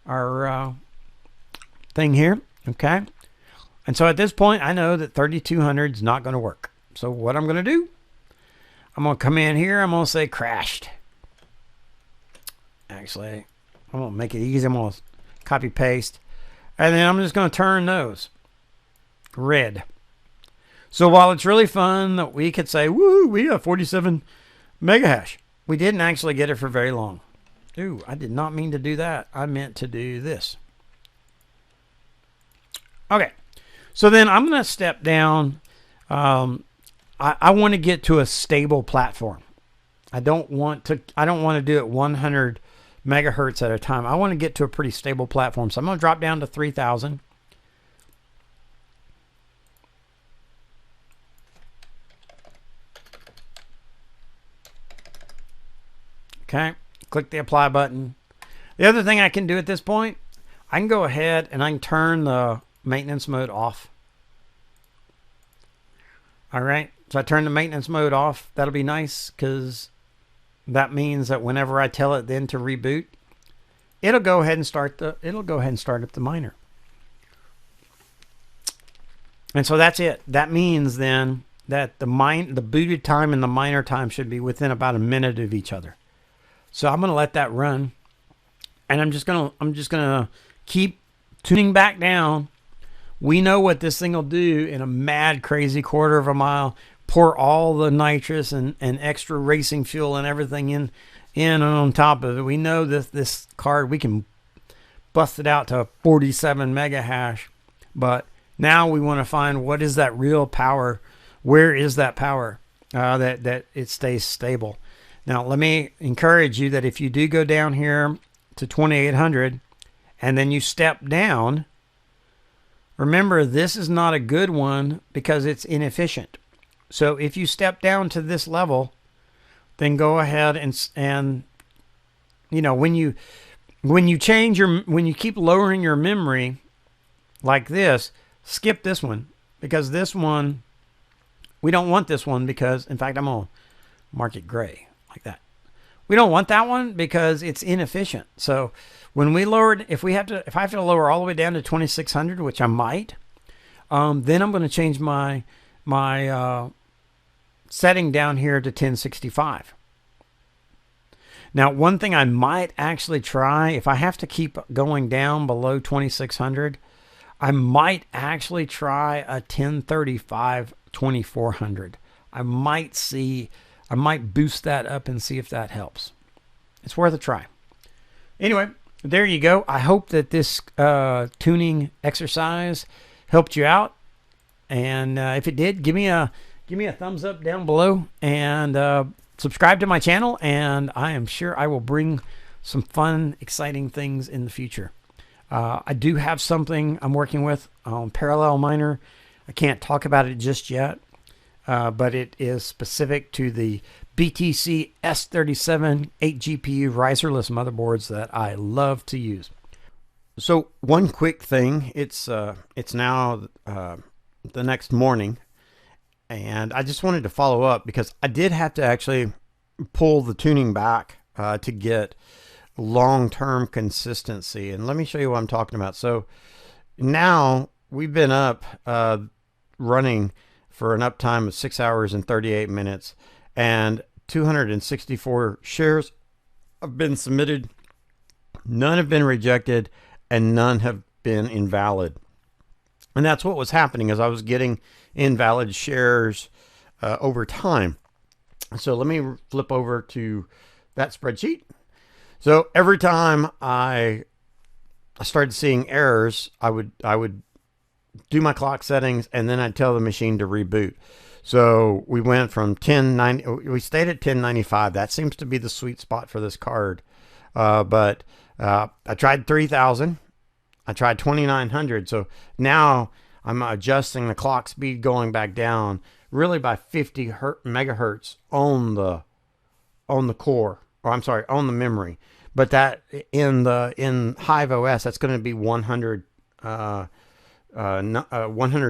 our thing here. Okay. And so at this point, I know that 3200 is not going to work. So what I'm going to do, I'm going to come in here. I'm going to say crashed. Actually, I'm going to make it easy. I'm going to copy paste. And then I'm just going to turn those red. So while it's really fun that we could say, woo, we have 47 megahash, we didn't actually get it for very long. Ooh, I did not mean to do that. I meant to do this. Okay, so then I'm going to step down. I want to get to a stable platform. I don't want to do it 100 megahertz at a time. I want to get to a pretty stable platform. So I'm going to drop down to 3000. Okay, click the apply button. The other thing I can do at this point, I can go ahead and I can turn the maintenance mode off. All right, so I turn the maintenance mode off. That'll be nice because that means that whenever I tell it then to reboot, it'll go ahead and start up the miner. And so that's it. That means then that the booted time and the miner time should be within about a minute of each other. So I'm going to let that run, and I'm just going to keep tuning back down. We know what this thing will do in a mad, crazy quarter of a mile. Pour all the nitrous and extra racing fuel and everything in and on top of it. We know that this card, we can bust it out to 47 mega hash. But now we want to find what is that real power. Where is that power that it stays stable? Now, let me encourage you that if you do go down here to 2800 and then you step down, remember, this is not a good one because it's inefficient. So if you step down to this level, then go ahead and you know, when you keep lowering your memory like this, skip this one, because this one, we don't want this one, because in fact I'm gonna mark it gray like that. We don't want that one because it's inefficient. So when we lowered, if I have to lower all the way down to 2600, which I might, then I'm going to change my setting down here to 1065. Now, one thing I might actually try, if I have to keep going down below 2600, I might actually try a 1035 2400. I might boost that up and see if that helps. It's worth a try. Anyway, there you go. I hope that this tuning exercise helped you out. And if it did, give me a thumbs up down below, and subscribe to my channel. And I am sure I will bring some fun, exciting things in the future. I do have something I'm working with on Parallel Miner. I can't talk about it just yet. But it is specific to the BTC S37 8 GPU riserless motherboards that I love to use. So one quick thing, it's now the next morning, and I just wanted to follow up because I did have to actually pull the tuning back to get long-term consistency. And let me show you what I'm talking about. So now we've been up running for an uptime of 6 hours and 38 minutes, and 264 shares have been submitted. None have been rejected, and none have been invalid. And that's what was happening, is I was getting invalid shares over time. So let me flip over to that spreadsheet. So every time I started seeing errors, I would do my clock settings, and then I'd tell the machine to reboot. So we went from 1090, we stayed at 1095. That seems to be the sweet spot for this card. But I tried 3000. I tried 2900. So now I'm adjusting the clock speed, going back down really by 50 megahertz on the core, or I'm sorry, on the memory. But that in Hive OS, that's going to be 100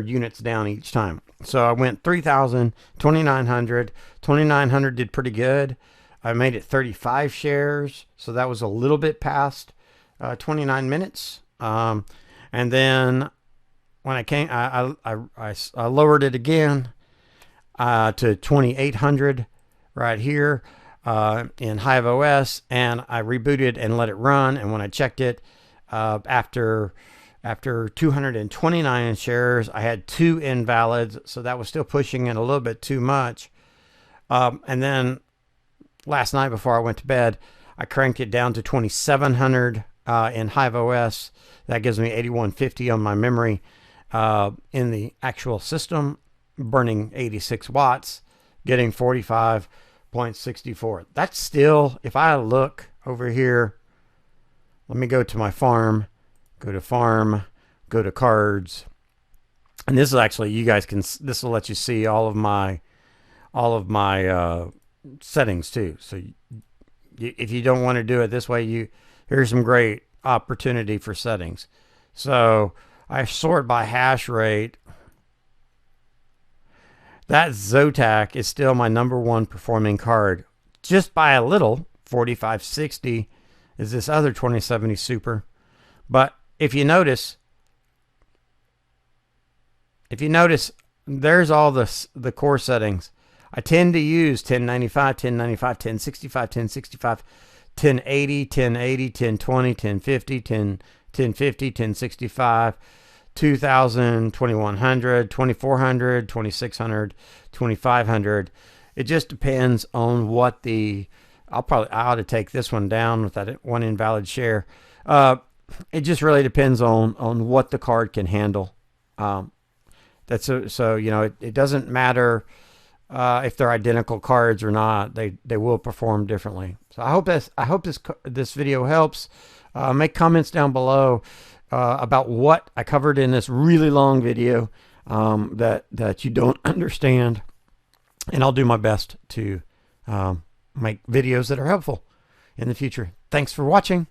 units down each time. So I went 3000, 2900. 2900 did pretty good. I made it 35 shares, so that was a little bit past 29 minutes. And then when I came, I lowered it again, to 2800 right here in Hive OS, and I rebooted and let it run. And when I checked it after 229 shares, I had 2 invalids, so that was still pushing it a little bit too much. And then last night before I went to bed, I cranked it down to 2700 in Hive OS. That gives me 8150 on my memory in the actual system, burning 86 watts, getting 45.64. That's still, if I look over here, let me go to my farm, go to farm, go to cards. And this is actually, you guys can, this will let you see all of my settings too. So if you don't want to do it this way, here's some great opportunity for settings. So I sort by hash rate. That Zotac is still my #1 performing card, just by a little. 4560 is this other 2070 Super. But if you notice, there's all the core settings. I tend to use 1095, 1095, 1065, 1065, 1080, 1080, 1020, 1050, 1050, 1065, 2000, 2100, 2400, 2600, 2500. It just depends on what I ought to take this one down with that one invalid share. It just really depends on what the card can handle. So you know, it doesn't matter if they're identical cards or not. They will perform differently. So I hope this video helps. Make comments down below about what I covered in this really long video that you don't understand, and I'll do my best to make videos that are helpful in the future. Thanks for watching.